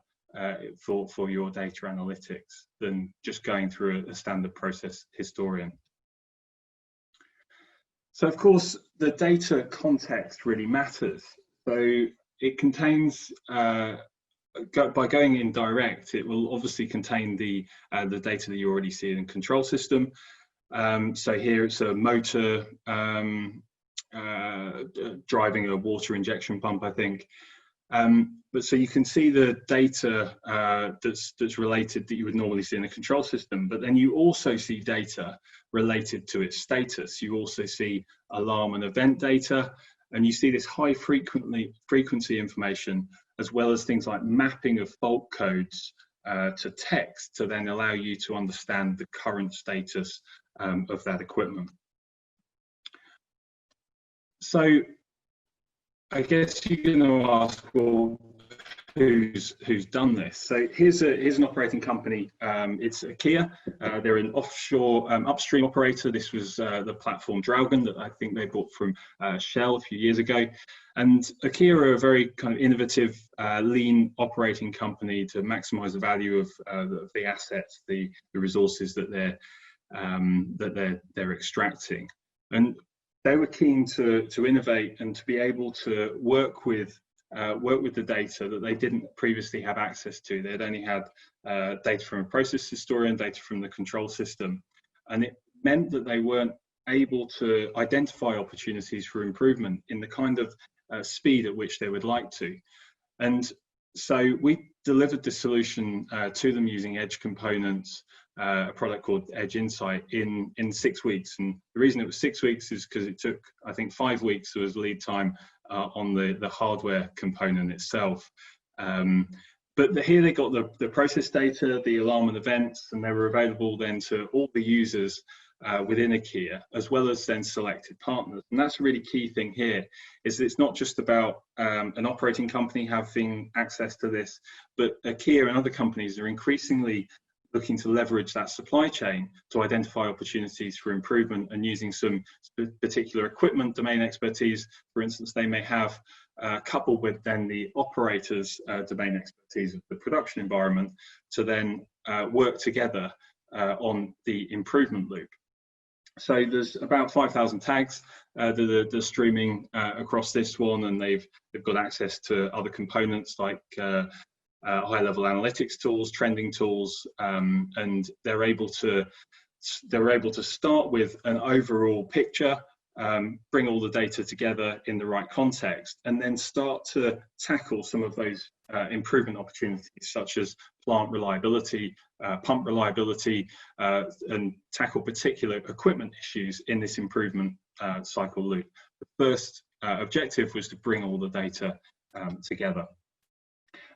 for your data analytics than just going through a standard process historian. So of course, the data context really matters. So it contains, by going in direct, it will obviously contain the data that you already see in the control system. So here it's a motor driving a water injection pump, I think. But so you can see the data that's related that you would normally see in a control system, but then you also see data related to its status. You also see alarm and event data, and you see this high frequency information, as well as things like mapping of fault codes to text to then allow you to understand the current status of that equipment. So I guess you're going to ask, well, who's done this? So here's an operating company. It's IKEA. They're an offshore upstream operator. This was the platform Draugen that I think they bought from Shell a few years ago. And IKEA are a very kind of innovative, lean operating company to maximize the value of the assets, the resources that they're extracting. And they were keen to innovate and to be able to work with the data that they didn't previously have access to. They'd only had data from a process historian, data from the control system, and it meant that they weren't able to identify opportunities for improvement in the kind of speed at which they would like to. And so we delivered the solution to them using Edge components, a product called Edge Insight, in 6 weeks. And the reason it was 6 weeks is because it took, I think, 5 weeks was lead time on the hardware component itself. But here they got the process data, the alarm and events, and they were available then to all the users within IKEA, as well as then selected partners. And that's a really key thing here, is that it's not just about an operating company having access to this, but IKEA and other companies are increasingly looking to leverage that supply chain to identify opportunities for improvement, and using some particular equipment domain expertise, for instance, they may have, coupled with then the operators' domain expertise of the production environment, to then work together on the improvement loop. So there's about 5,000 tags that are streaming across this one, and they've got access to other components like high-level analytics tools, trending tools, and they're able to start with an overall picture, bring all the data together in the right context, and then start to tackle some of those improvement opportunities, such as plant reliability, pump reliability, and tackle particular equipment issues in this improvement cycle loop. The first objective was to bring all the data together.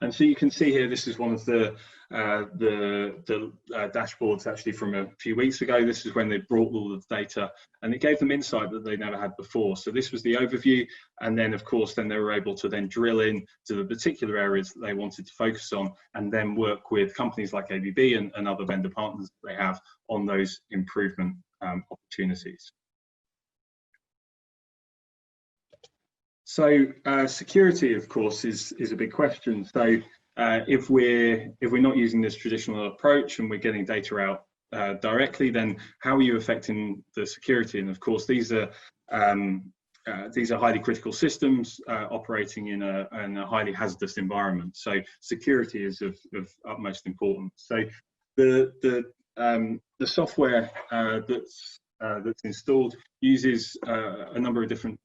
And so you can see here, this is one of the dashboards actually from a few weeks ago. This is when they brought all of the data, and it gave them insight that they never had before. So this was the overview, and then of course then they were able to then drill in to the particular areas that they wanted to focus on, and then work with companies like ABB and other vendor partners that they have on those improvement opportunities. So security, of course, is a big question. So if we're not using this traditional approach and we're getting data out directly, then how are you affecting the security? And of course, these are highly critical systems operating in a highly hazardous environment. So security is of utmost importance. So the software that's installed uses a number of different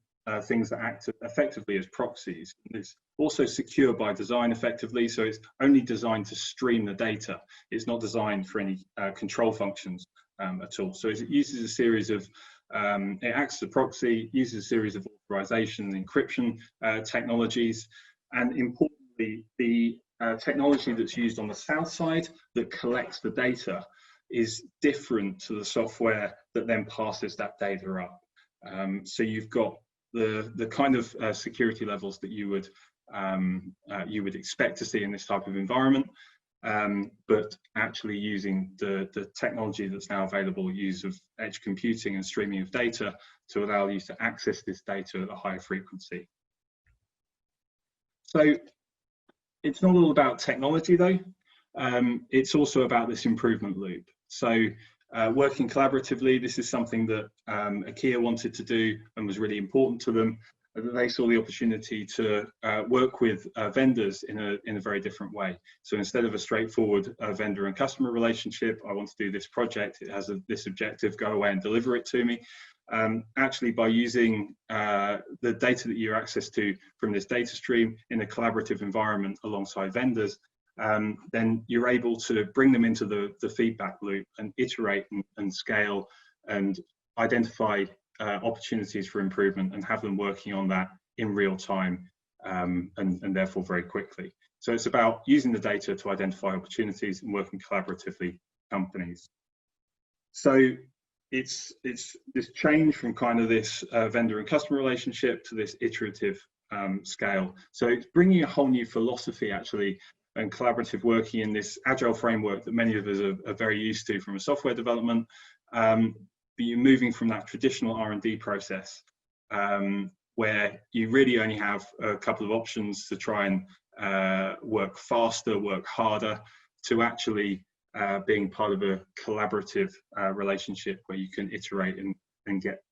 things that act effectively as proxies. It's also secure by design effectively, so it's only designed to stream the data. It's not designed for any control functions at all. So it uses a series of, it acts as a proxy, uses a series of authorization and encryption technologies, and importantly, the technology that's used on the south side that collects the data is different to the software that then passes that data up. So you've got the kind of security levels that you would expect to see in this type of environment, but actually using the technology that's now available, use of edge computing and streaming of data to allow you to access this data at a higher frequency. So it's not all about technology though, it's also about this improvement loop. So working collaboratively, this is something that IKEA wanted to do and was really important to them. They saw the opportunity to work with vendors in a very different way. So instead of a straightforward vendor and customer relationship, I want to do this project, it has this objective, go away and deliver it to me. Actually, by using the data that you have access to from this data stream in a collaborative environment alongside vendors, then you're able to bring them into the feedback loop and iterate and scale and identify opportunities for improvement and have them working on that in real time, and therefore very quickly. So it's about using the data to identify opportunities and working collaboratively with companies. So it's this change from kind of this vendor and customer relationship to this iterative scale. So it's bringing a whole new philosophy actually and collaborative working in this agile framework that many of us are very used to from a software development. But you're moving from that traditional R&D process where you really only have a couple of options to try and work faster, work harder, to actually being part of a collaborative relationship where you can iterate and get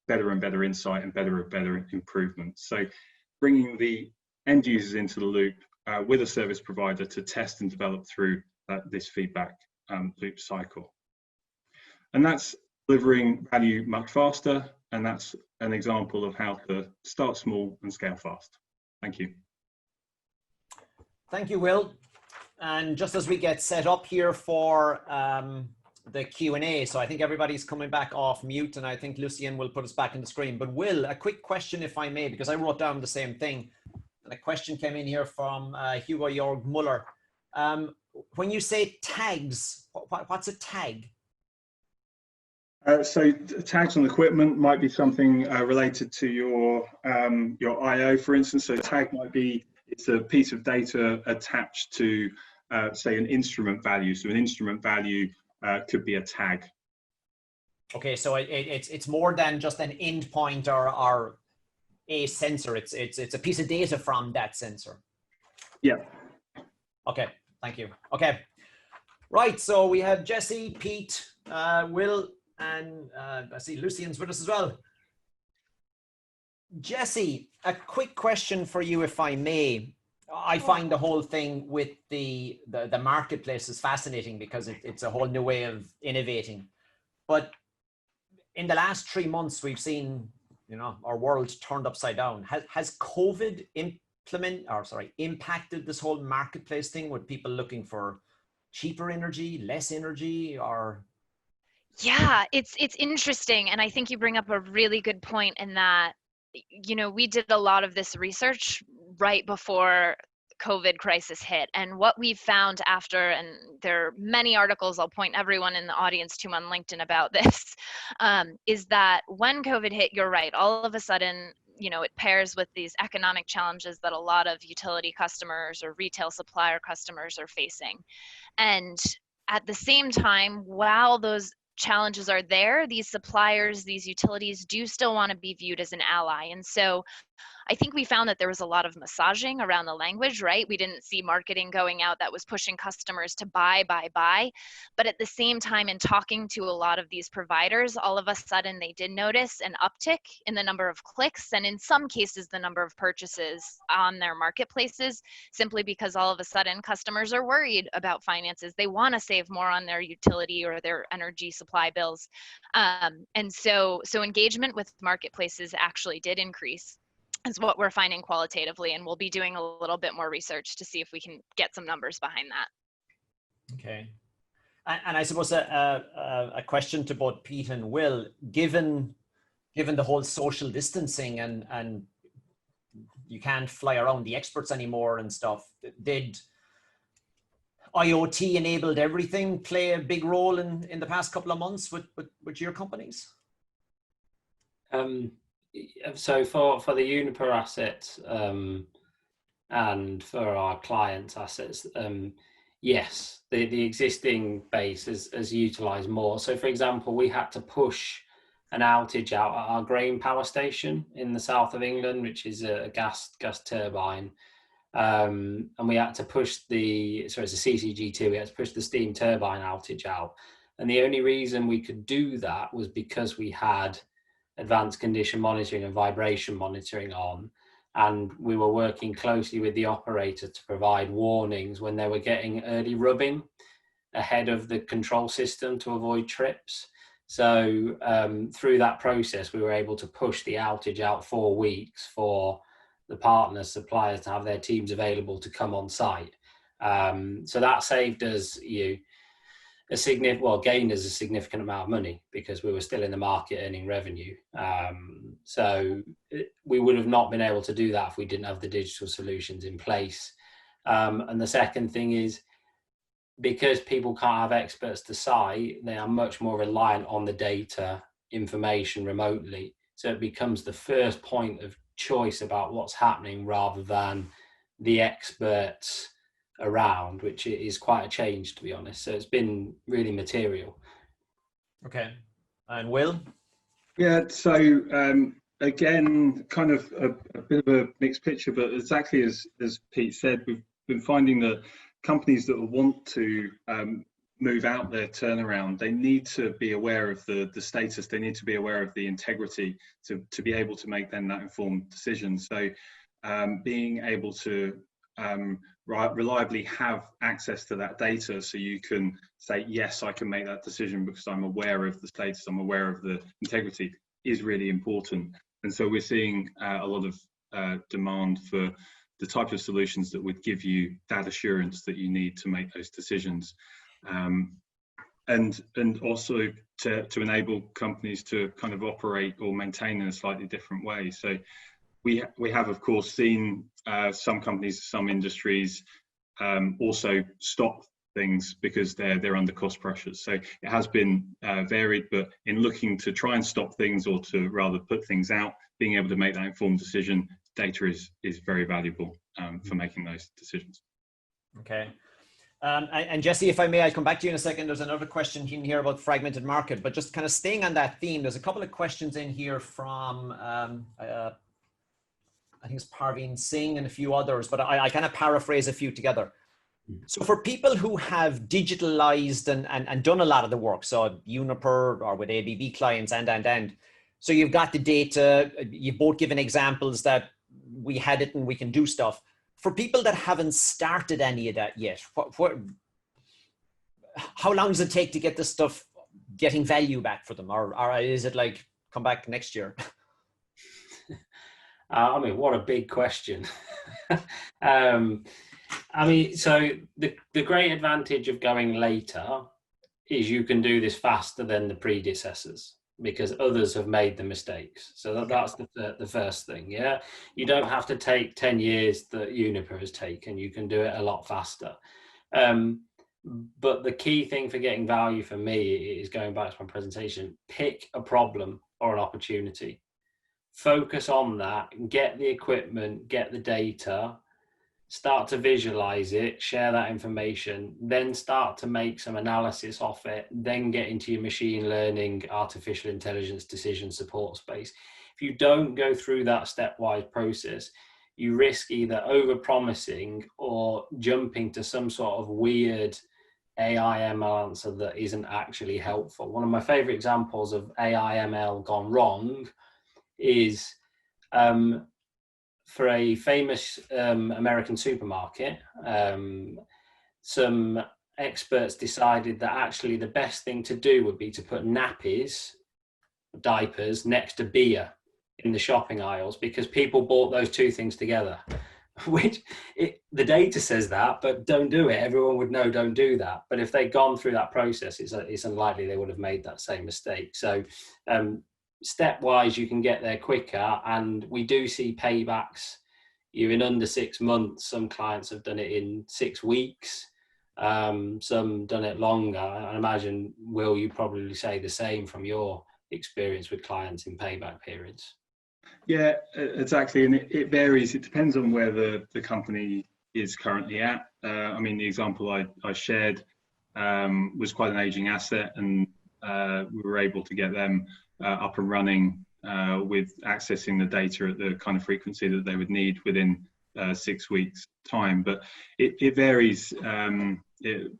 better and better insight and better improvements. So bringing the end users into the loop with a service provider to test and develop through this feedback loop cycle. And that's delivering value much faster, and that's an example of how to start small and scale fast. Thank you. Thank you, Will. And just as we get set up here for the Q&A, so I think everybody's coming back off mute, and I think Lucien will put us back in the screen. But Will, a quick question, if I may, because I wrote down the same thing. And a question came in here from Hugo Jorg Muller. When you say tags, what's a tag? So tags on equipment might be something related to your I/O, for instance. So tag might be, it's a piece of data attached to, say, an instrument value. So an instrument value could be a tag. Okay, so it's more than just an endpoint or a sensor. It's a piece of data from that sensor. Yeah. Okay, thank you. Okay, right. So we have Jesse, Pete, Will, and I see Lucien's with us as well. Jesse, a quick question for you, if I may. I find the whole thing with the marketplace is fascinating because it's a whole new way of innovating. But in the last 3 months, we've seen, our world turned upside down. Has COVID impacted this whole marketplace thing with people looking for cheaper energy, less energy, or? Yeah, it's interesting. And I think you bring up a really good point in that, we did a lot of this research right before COVID crisis hit. And what we've found after, and there are many articles, I'll point everyone in the audience to on LinkedIn about this, is that when COVID hit, you're right, all of a sudden, it pairs with these economic challenges that a lot of utility customers or retail supplier customers are facing. And at the same time, while those challenges are there, these suppliers, these utilities do still want to be viewed as an ally. And so I think we found that there was a lot of massaging around the language, right? We didn't see marketing going out that was pushing customers to buy. But at the same time, in talking to a lot of these providers, all of a sudden they did notice an uptick in the number of clicks, and in some cases, the number of purchases on their marketplaces, simply because all of a sudden customers are worried about finances. They want to save more on their utility or their energy supply bills. And so engagement with marketplaces actually did increase, is what we're finding qualitatively, and we'll be doing a little bit more research to see if we can get some numbers behind that. Okay. And I suppose a question to both Pete and Will, given the whole social distancing and you can't fly around the experts anymore and stuff, did IoT enabled everything play a big role in the past couple of months with your companies? So for the Uniper assets and for our clients' assets, yes, the existing base has utilised more. So for example, we had to push an outage out at our Grain power station in the south of England, which is a gas turbine. And we had to push it's a CCG2, we had to push the steam turbine outage out. And the only reason we could do that was because we had advanced condition monitoring and vibration monitoring on, and we were working closely with the operator to provide warnings when they were getting early rubbing ahead of the control system to avoid trips. So through that process, we were able to push the outage out 4 weeks for the partner suppliers to have their teams available to come on site. So that saved us gained us a significant amount of money because we were still in the market earning revenue. So we would have not been able to do that if we didn't have the digital solutions in place. And the second thing is, because people can't have experts to site, they are much more reliant on the data information remotely. So it becomes the first point of choice about what's happening rather than the experts around, which is quite a change, to be honest. So it's been really material. Okay. And Will? Yeah, so again, kind of a bit of a mixed picture, but exactly as Pete said, we've been finding that companies that want to move out their turnaround, they need to be aware of the status, they need to be aware of the integrity to be able to make then that informed decision. So being able to reliably have access to that data, so you can say, yes, I can make that decision because I'm aware of the status, I'm aware of the integrity, is really important. And so we're seeing a lot of demand for the type of solutions that would give you that assurance that you need to make those decisions. And also to enable companies to kind of operate or maintain in a slightly different way. So we have, of course, seen some companies, some industries also stop things because they're under cost pressures. So it has been varied, but in looking to try and stop things or to rather put things out, being able to make that informed decision, data is very valuable for making those decisions. Okay. And Jesse, if I may, I'll come back to you in a second. There's another question in here about fragmented market, but just kind of staying on that theme, there's a couple of questions in here from, I think it's Parveen Singh and a few others, but I kind of paraphrase a few together. So for people who have digitalized and done a lot of the work, so Uniper or with ABB clients and, so you've got the data, you've both given examples that we had it and we can do stuff. For people that haven't started any of that yet, how long does it take to get this stuff getting value back for them? Or is it like, come back next year? I mean, what a big question. I mean, so the great advantage of going later is you can do this faster than the predecessors because others have made the mistakes. So that's the first thing, yeah? You don't have to take 10 years that Uniper has taken. You can do it a lot faster. But the key thing for getting value for me is going back to my presentation, pick a problem or an opportunity. Focus on that, get the equipment, get the data, start to visualize it, share that information, then start to make some analysis of it, then get into your machine learning, artificial intelligence, decision support space. If you don't go through that stepwise process, you risk either over-promising or jumping to some sort of weird AI ML answer that isn't actually helpful. One of my favorite examples of AI ML gone wrong is for a famous American supermarket, some experts decided that actually the best thing to do would be to put nappies, diapers, next to beer in the shopping aisles because people bought those two things together, which the data says that, but don't do it. Everyone would know don't do that. But if they'd gone through that process, it's unlikely they would have made that same mistake. So stepwise, you can get there quicker, and we do see paybacks. You're in under 6 months. Some clients have done it in 6 weeks. Some done it longer. I imagine, Will, you probably say the same from your experience with clients in payback periods. Yeah, exactly, and it varies. It depends on where the company is currently at. I mean, the example I shared was quite an aging asset, and we were able to get them up and running with accessing the data at the kind of frequency that they would need within 6 weeks time. But it varies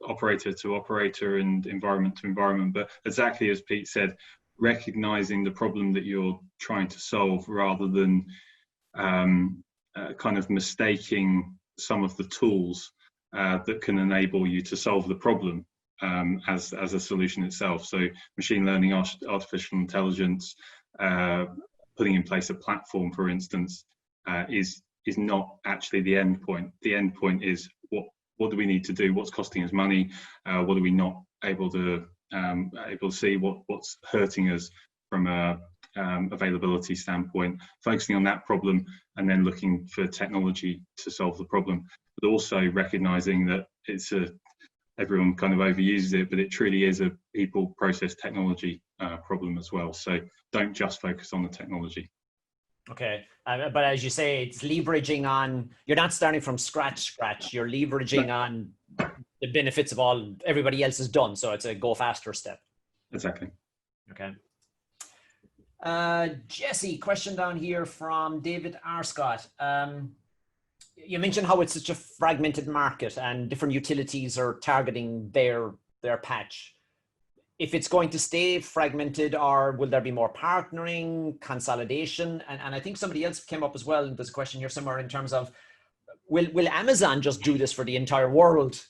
operator to operator and environment to environment. But exactly as Pete said, recognizing the problem that you're trying to solve rather than kind of mistaking some of the tools that can enable you to solve the problem as a solution itself. So machine learning, artificial intelligence, putting in place a platform, for instance, is not actually the end point. The end point is what do we need to do? What's costing us money? What do we not able to see what's hurting us from a availability standpoint, focusing on that problem and then looking for technology to solve the problem, but also recognizing that everyone kind of overuses it, but it truly is a people, process, technology problem as well. So don't just focus on the technology. Okay, but as you say, it's leveraging on, you're not starting from scratch, you're leveraging on the benefits of everybody else has done. So it's a go faster step. Exactly. Okay. Jesse, question down here from David R. Scott. You mentioned how it's such a fragmented market and different utilities are targeting their patch. If it's going to stay fragmented, or will there be more partnering, consolidation? And I think somebody else came up as well. There's a question here somewhere in terms of, will Amazon just do this for the entire world?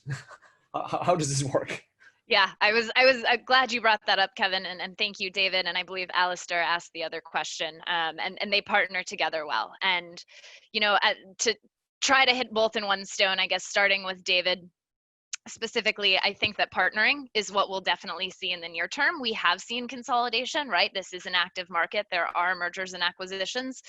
How does this work? Yeah, I was glad you brought that up, Kevin, and thank you, David. And I believe Alistair asked the other question, and they partner together well. And, you know, to try to hit both in one stone, I guess, starting with David, specifically, I think that partnering is what we'll definitely see in the near term. We have seen consolidation, right? This is an active market. There are mergers and acquisitions.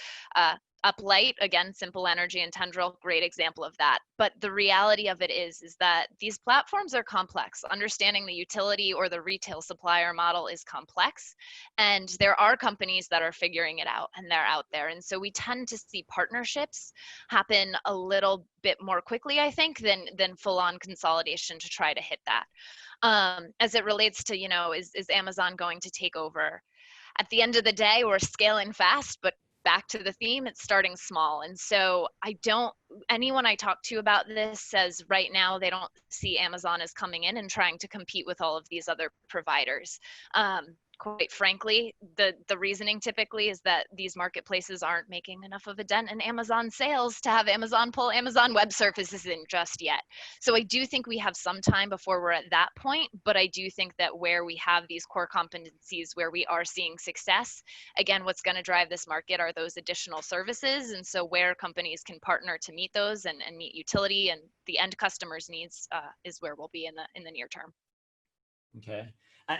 Uplight, again, Simple Energy and Tendril, great example of that. But the reality of it is that these platforms are complex. Understanding the utility or the retail supplier model is complex. And there are companies that are figuring it out, and they're out there. And so we tend to see partnerships happen a little bit more quickly, I think, than full-on consolidation to try to hit that. As it relates to, you know, is Amazon going to take over? At the end of the day, we're scaling fast, but back to the theme, it's starting small. And so anyone I talk to about this says right now they don't see Amazon as coming in and trying to compete with all of these other providers. Quite frankly, the reasoning typically is that these marketplaces aren't making enough of a dent in Amazon sales to have Amazon pull Amazon Web Services in just yet. So I do think we have some time before we're at that point, but I do think that where we have these core competencies where we are seeing success, again, what's going to drive this market are those additional services. And so where companies can partner to meet those and meet utility and the end customer's needs is where we'll be in the near term. Okay.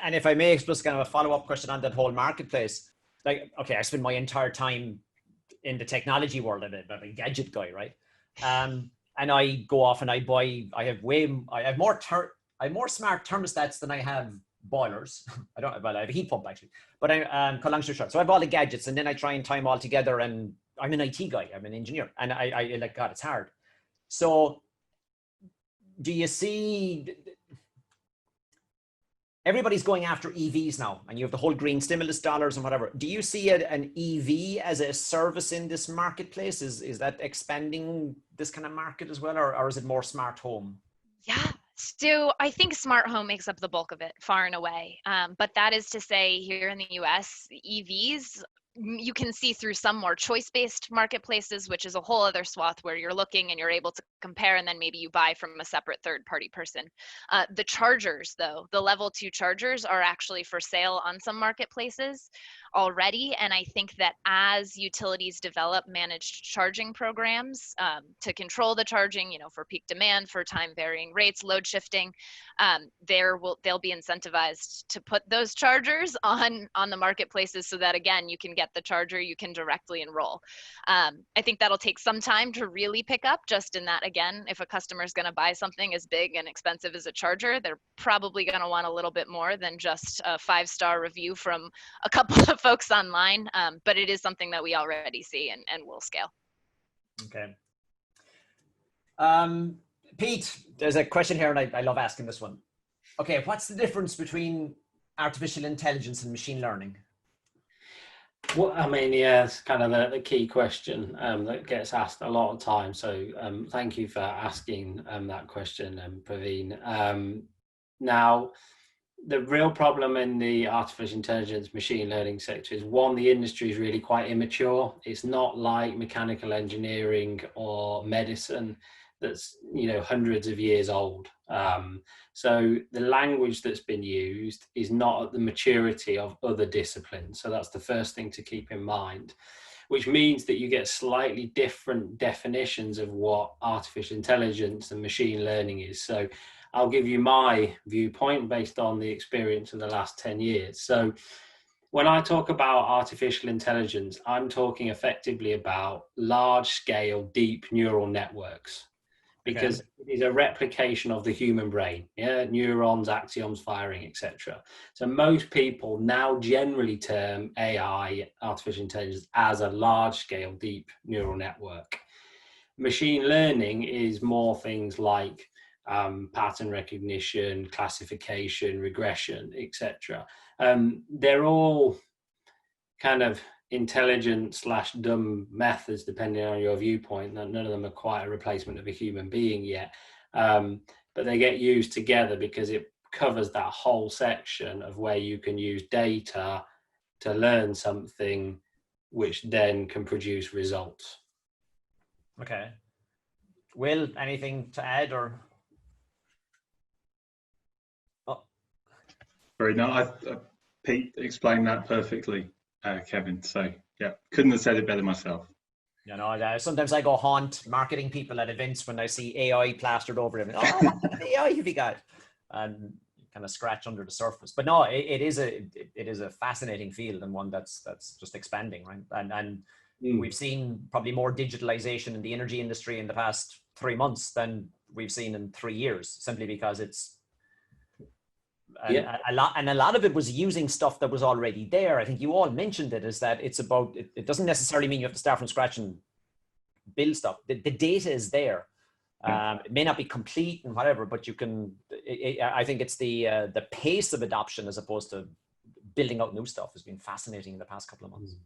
And if I may express kind of a follow-up question on that whole marketplace, like, okay, I spend my entire time in the technology world. I'm a gadget guy, right? And I go off and I have more smart thermostats than I have boilers. I have a heat pump actually, but cut long story short. So I have all the gadgets and then I try and tie them all together, and I'm an IT guy, I'm an engineer, and I like, God, it's hard. So do you see, everybody's going after EVs now, and you have the whole green stimulus dollars and whatever. Do you see an EV as a service in this marketplace? Is that expanding this kind of market as well, or is it more smart home? Yeah, so I think smart home makes up the bulk of it, far and away. But that is to say, here in the US, EVs, you can see through some more choice-based marketplaces, which is a whole other swath where you're looking and you're able to compare, and then maybe you buy from a separate third-party person. The chargers, though, the level 2 chargers are actually for sale on some marketplaces already. And I think that as utilities develop managed charging programs to control the charging, you know, for peak demand, for time varying rates, load shifting, they'll be incentivized to put those chargers on the marketplaces so that, again, you can get the charger, you can directly enroll. I think that'll take some time to really pick up, just in that, again, if a customer is going to buy something as big and expensive as a charger, they're probably going to want a little bit more than just a 5-star review from a couple of folks online, but it is something that we already see and will scale. Okay. Pete, there's a question here, and I love asking this one. Okay, what's the difference between artificial intelligence and machine learning? Well, I mean, yeah, it's kind of the key question that gets asked a lot of times. So thank you for asking that question, Praveen. Now, the real problem in the artificial intelligence machine learning sector is, one, the industry is really quite immature. It's not like mechanical engineering or medicine that's, you know, hundreds of years old. So the language that's been used is not at the maturity of other disciplines. So that's the first thing to keep in mind, which means that you get slightly different definitions of what artificial intelligence and machine learning is. So I'll give you my viewpoint based on the experience of the last 10 years. So when I talk about artificial intelligence, I'm talking effectively about large scale, deep neural networks, because it is a replication of the human brain, neurons, axons firing, etc. So most people now generally term AI, artificial intelligence, as a large-scale, deep neural network. Machine learning is more things like pattern recognition, classification, regression, etc. They're all kind of intelligent/dumb methods, depending on your viewpoint. None of them are quite a replacement of a human being yet, but they get used together because it covers that whole section of where you can use data to learn something, which then can produce results. Okay. Will, anything to add or? Oh. Sorry, no, Pete explained that perfectly, Kevin. So yeah, couldn't have said it better myself. You know, sometimes I go haunt marketing people at events when I see AI plastered over them. Oh, what kind of AI have you got? And kind of scratch under the surface. But no, it is a fascinating field, and one that's just expanding, right? And we've seen probably more digitalization in the energy industry in the past 3 months than we've seen in 3 years, simply because it's a lot of it was using stuff that was already there. I think you all mentioned it, is that it's about, it doesn't necessarily mean you have to start from scratch and build stuff. The data is there. It may not be complete and whatever, but you can, I think it's the pace of adoption as opposed to building out new stuff has been fascinating in the past couple of months.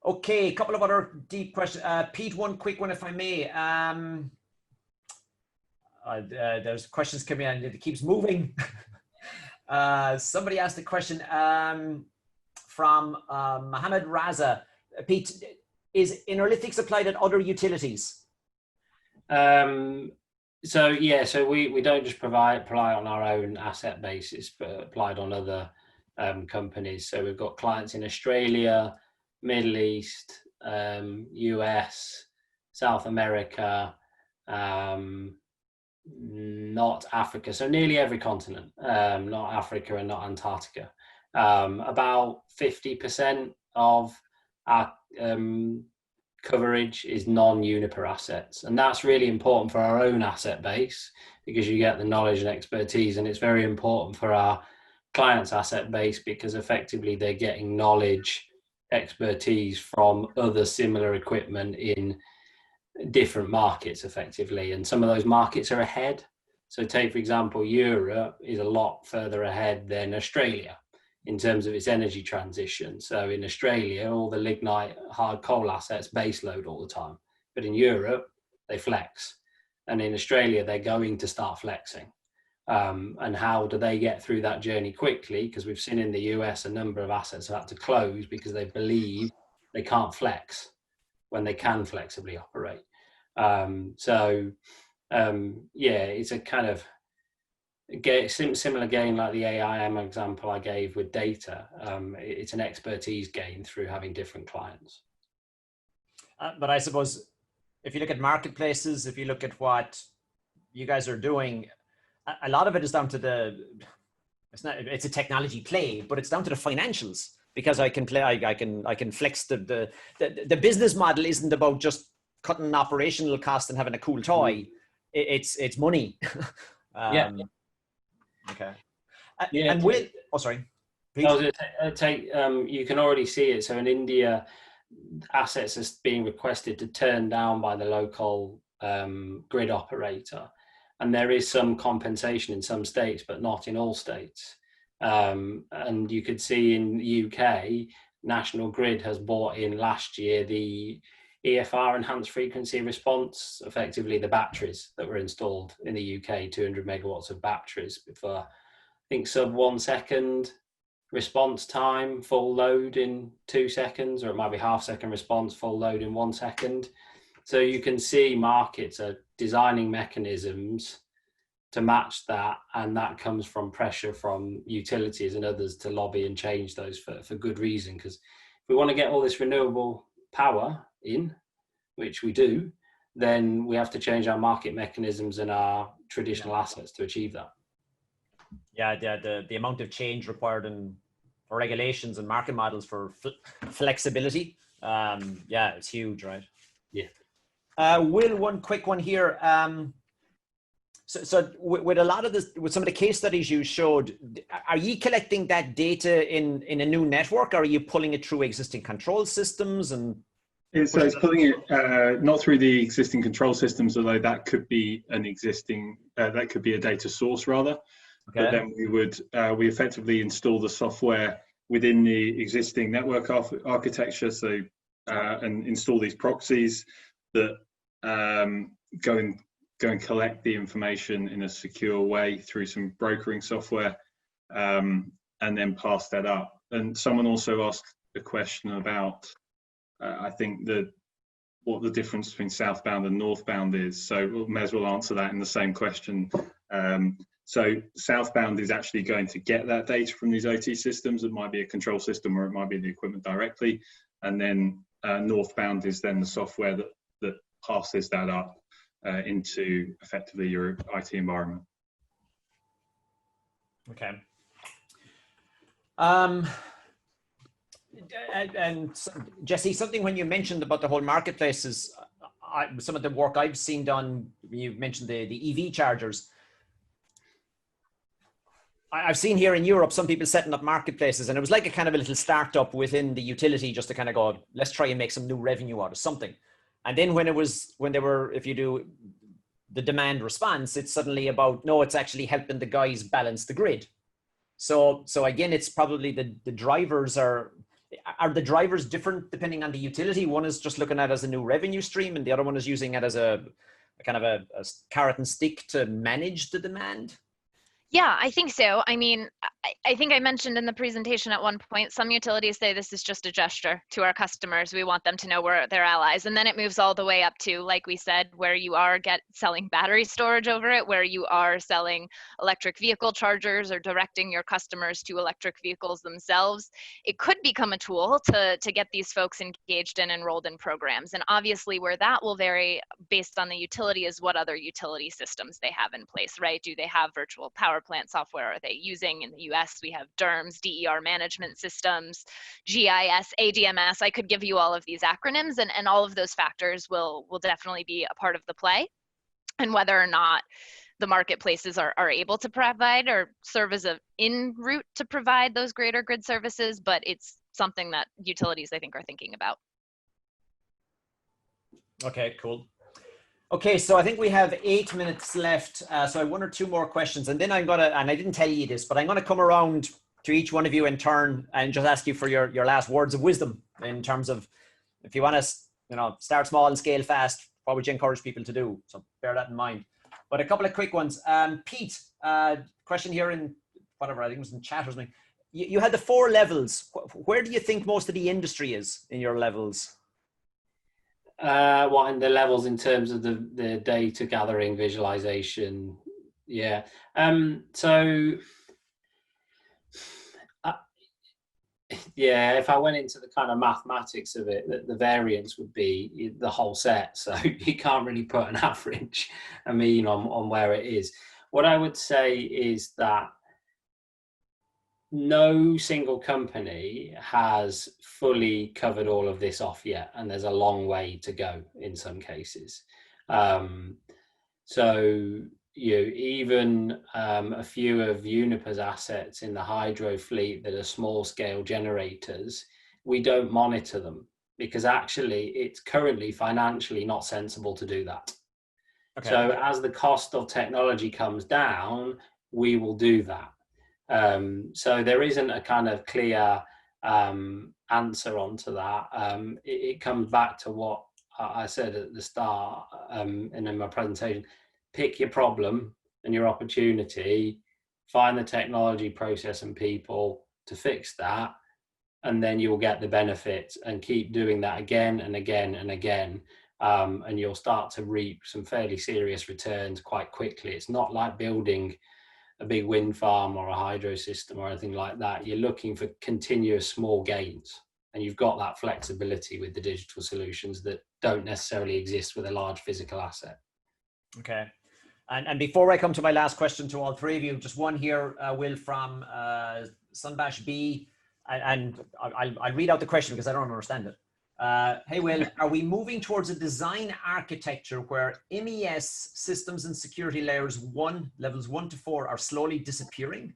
Okay, a couple of other deep questions. Pete, one quick one, if I may. There's questions coming in, it keeps moving. Somebody asked a question from Mohammed Raza. Pete, is Enerlytics applied at other utilities? So we don't just apply on our own asset basis, but applied on other companies. So we've got clients in Australia, Middle East, US, South America, not Africa. So nearly every continent, not Africa and not Antarctica. About 50% of our coverage is non-Uniper assets, and that's really important for our own asset base because you get the knowledge and expertise, and it's very important for our clients' asset base because effectively they're getting knowledge, expertise from other similar equipment in different markets effectively, and some of those markets are ahead. So take, for example, Europe is a lot further ahead than Australia in terms of its energy transition. So in Australia, all the lignite hard coal assets base load all the time, but in Europe they flex, and in Australia they're going to start flexing. And how do they get through that journey quickly? Because we've seen in the US a number of assets have had to close because they believe they can't flex when they can flexibly operate. It's a kind of similar gain like the AIM example I gave with data. It's an expertise gain through having different clients. But I suppose if you look at marketplaces, if you look at what you guys are doing, a lot of it is down to it's a technology play, but it's down to the financials, because I can flex the business model isn't about just cutting an operational cost and having a cool toy. It's money. Okay. And with, sorry. I was going to take, you can already see it. So in India, assets are being requested to turn down by the local grid operator. And there is some compensation in some states, but not in all states. And you could see in the UK, National Grid has bought in last year the EFR, enhanced frequency response, effectively the batteries that were installed in the UK, 200 megawatts of batteries for, I think, sub 1 second response time, full load in 2 seconds, or it might be half-second response, full load in 1 second. So you can see markets are designing mechanisms to match that, and that comes from pressure from utilities and others to lobby and change those for good reason. Because if we want to get all this renewable power in, which we do, then we have to change our market mechanisms and our traditional assets to achieve that. Yeah, the amount of change required in for regulations and market models for flexibility, yeah, it's huge, right? Yeah. Will, one quick one here. So with a lot of this, with some of the case studies you showed, are you collecting that data in a new network, or are you pulling it through existing control systems? And so it's pulling it not through the existing control systems, although that could be an existing, that could be a data source rather. okay. But then we effectively install the software within the existing network architecture. So and install these proxies that go and collect the information in a secure way through some brokering software, and then pass that up. And someone also asked a question about, I think, what the difference between southbound and northbound is. So we may as well answer that in the same question. So southbound is actually going to get that data from these OT systems. It might be a control system, or it might be the equipment directly. And then northbound is then the software that passes that up into effectively your IT environment. Okay. And Jesse, something when you mentioned about the whole marketplaces, some of the work I've seen done, you mentioned the EV chargers. I've seen here in Europe some people setting up marketplaces, and it was like a kind of a little startup within the utility, just to kind of go, let's try and make some new revenue out of something. And then if you do the demand response, it's suddenly about, no, it's actually helping the guys balance the grid. So again, it's probably the drivers are the drivers different depending on the utility? One is just looking at it as a new revenue stream, and the other one is using it as a kind of a carrot and stick to manage the demand. Yeah, I think so. I mean, I think I mentioned in the presentation at one point, some utilities say this is just a gesture to our customers. We want them to know we're their allies. And then it moves all the way up to, like we said, where you are selling battery storage over it, where you are selling electric vehicle chargers or directing your customers to electric vehicles themselves. It could become a tool to get these folks engaged and enrolled in programs. And obviously where that will vary based on the utility is what other utility systems they have in place, right? Do they have virtual power plant software are they using? In the US, we have DERMS, DER management systems, GIS, ADMS. I could give you all of these acronyms, and all of those factors will definitely be a part of the play. And whether or not the marketplaces are able to provide or serve as an en route to provide those greater grid services, but it's something that utilities, I think, are thinking about. Okay, cool. Okay, so I think we have 8 minutes left. So I have one or two more questions, and then and I didn't tell you this, but I'm gonna come around to each one of you in turn and just ask you for your last words of wisdom in terms of, if you want to, start small and scale fast, what would you encourage people to do? So bear that in mind. But a couple of quick ones. Pete, question here in whatever, I think it was in chat or something. You had the 4 levels. Where do you think most of the industry is in your levels? What in the levels in terms of the data gathering, visualization? Yeah. Yeah, if I went into the kind of mathematics of it, the variance would be the whole set. So you can't really put an average, on where it is. What I would say is that no single company has fully covered all of this off yet, and there's a long way to go in some cases. Even a few of Uniper's assets in the hydro fleet that are small scale generators, we don't monitor them because actually it's currently financially not sensible to do that. Okay. So as the cost of technology comes down, we will do that. So there isn't a kind of clear answer onto that. It comes back to what I said at the start and in my presentation. Pick your problem and your opportunity, find the technology, process and people to fix that, and then you'll get the benefits, and keep doing that again and again and again. And you'll start to reap some fairly serious returns quite quickly. It's not like building a big wind farm or a hydro system or anything like that. You're looking for continuous small gains, and you've got that flexibility with the digital solutions that don't necessarily exist with a large physical asset. Okay. And before I come to my last question to all three of you, just one here, Will, from Sunbash B, and I'll read out the question because I don't understand it. Hey, Will, are we moving towards a design architecture where MES systems and security levels 1 to 4 are slowly disappearing?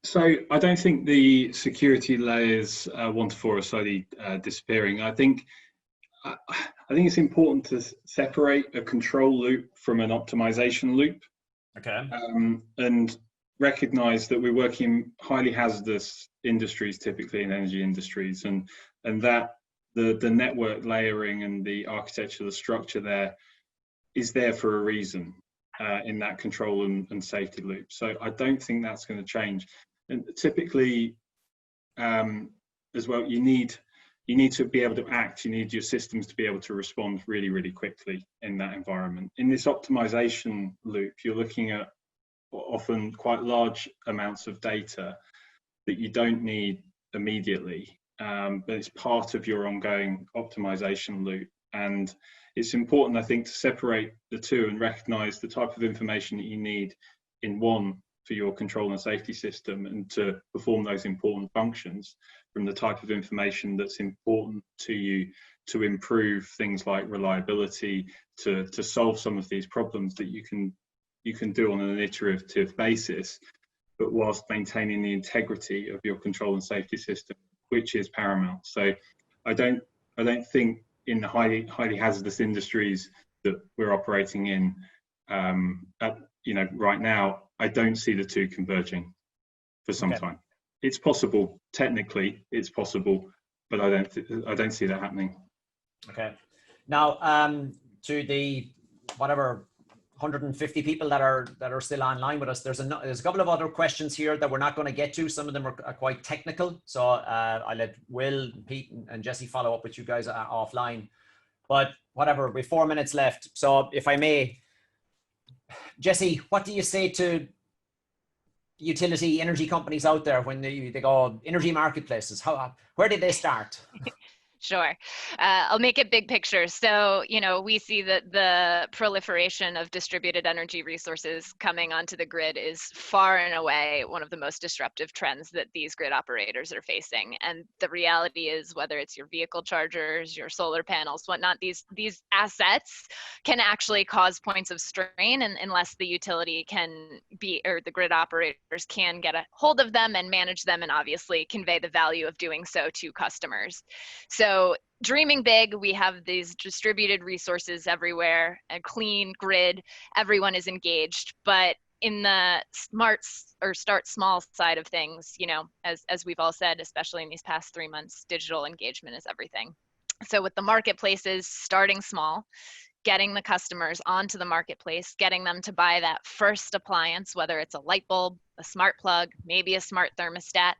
So I don't think the security layers 1 to 4 are slowly disappearing. I think it's important to separate a control loop from an optimization loop. Okay. And recognize that we're working in highly hazardous industries, typically in energy industries, and that the network layering and the architecture, the structure there is there for a reason in that control and safety loop. So I don't think that's going to change. And typically, as well, you need to be able to act. You need your systems to be able to respond really, really quickly in that environment. In this optimization loop, you're looking at often quite large amounts of data that you don't need immediately, but it's part of your ongoing optimization loop. And it's important, I think, to separate the two and recognize the type of information that you need in one for your control and safety system and to perform those important functions from the type of information that's important to you to improve things like reliability, to solve some of these problems that you can do on an iterative basis, but whilst maintaining the integrity of your control and safety system, which is paramount. So I don't think in the highly hazardous industries that we're operating in, right now, I don't see the two converging for some time. It's possible, technically, it's possible, but I don't see that happening. Okay. Now, to the whatever 150 people that are still online with us, there's a couple of other questions here that we're not going to get to. Some of them are quite technical, so I'll let Will, Pete, and Jesse follow up with you guys offline. But whatever, we've 4 minutes left. So if I may, Jesse, what do you say to utility energy companies out there when they go energy marketplaces? Where did they start? Sure. I'll make it big picture. So, we see that the proliferation of distributed energy resources coming onto the grid is far and away one of the most disruptive trends that these grid operators are facing. And the reality is, whether it's your vehicle chargers, your solar panels, whatnot, these assets can actually cause points of strain unless the utility or the grid operators can get a hold of them and manage them and obviously convey the value of doing so to customers. So dreaming big, we have these distributed resources everywhere, a clean grid, everyone is engaged. But in the start small side of things, as we've all said, especially in these past 3 months, digital engagement is everything. So with the marketplaces, starting small, getting the customers onto the marketplace, getting them to buy that first appliance, whether it's a light bulb, a smart plug, maybe a smart thermostat.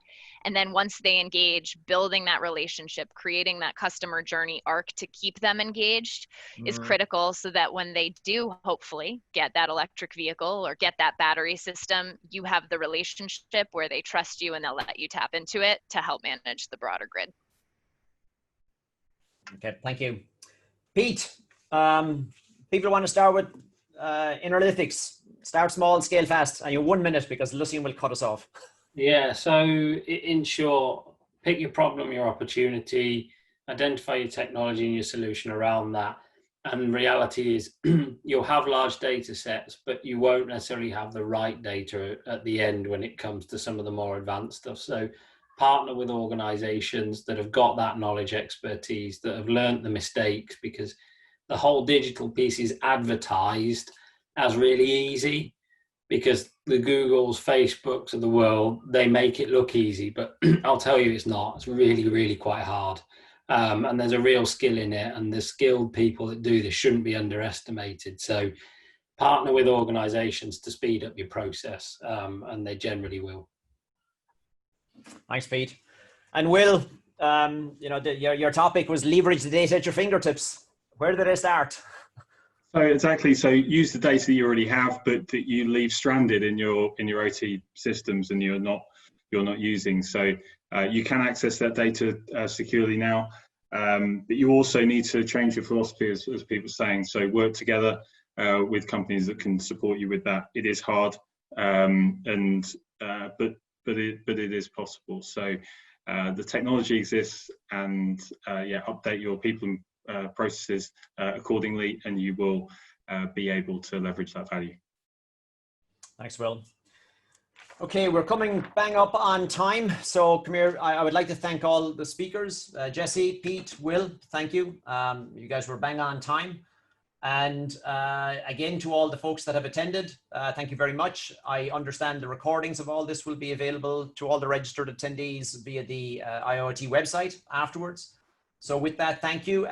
And then once they engage, building that relationship, creating that customer journey arc to keep them engaged is critical, so that when they do hopefully get that electric vehicle or get that battery system, you have the relationship where they trust you and they'll let you tap into it to help manage the broader grid. Okay, thank you. Pete, people want to start with analytics. Start small, scale fast. And you have 1 minute because Lucian will cut us off. Yeah, so in short, pick your problem, your opportunity, identify your technology and your solution around that. And reality is you'll have large data sets, but you won't necessarily have the right data at the end when it comes to some of the more advanced stuff. So partner with organizations that have got that knowledge, expertise, that have learned the mistakes, because the whole digital piece is advertised as really easy, because the Googles, Facebooks of the world, they make it look easy, but I'll tell you it's not. It's really, really quite hard. And there's a real skill in it, and the skilled people that do this shouldn't be underestimated. So partner with organizations to speed up your process, and they generally will. Thanks, Pete. And Will, your topic was leverage the data at your fingertips. Where did they start? So exactly. So use the data that you already have, but that you leave stranded in your OT systems and you're not using. So you can access that data securely now. But you also need to change your philosophy, as people are saying. So work together with companies that can support you with that. It is hard, but it is possible. So the technology exists, and yeah, update your people and processes accordingly, and you will be able to leverage that value. Thanks, Will. Okay, we're coming bang up on time. So come here, I would like to thank all the speakers, Jesse, Pete, Will, thank you. You guys were bang on time. And again, to all the folks that have attended, thank you very much. I understand the recordings of all this will be available to all the registered attendees via the IIoT website afterwards. So with that, thank you.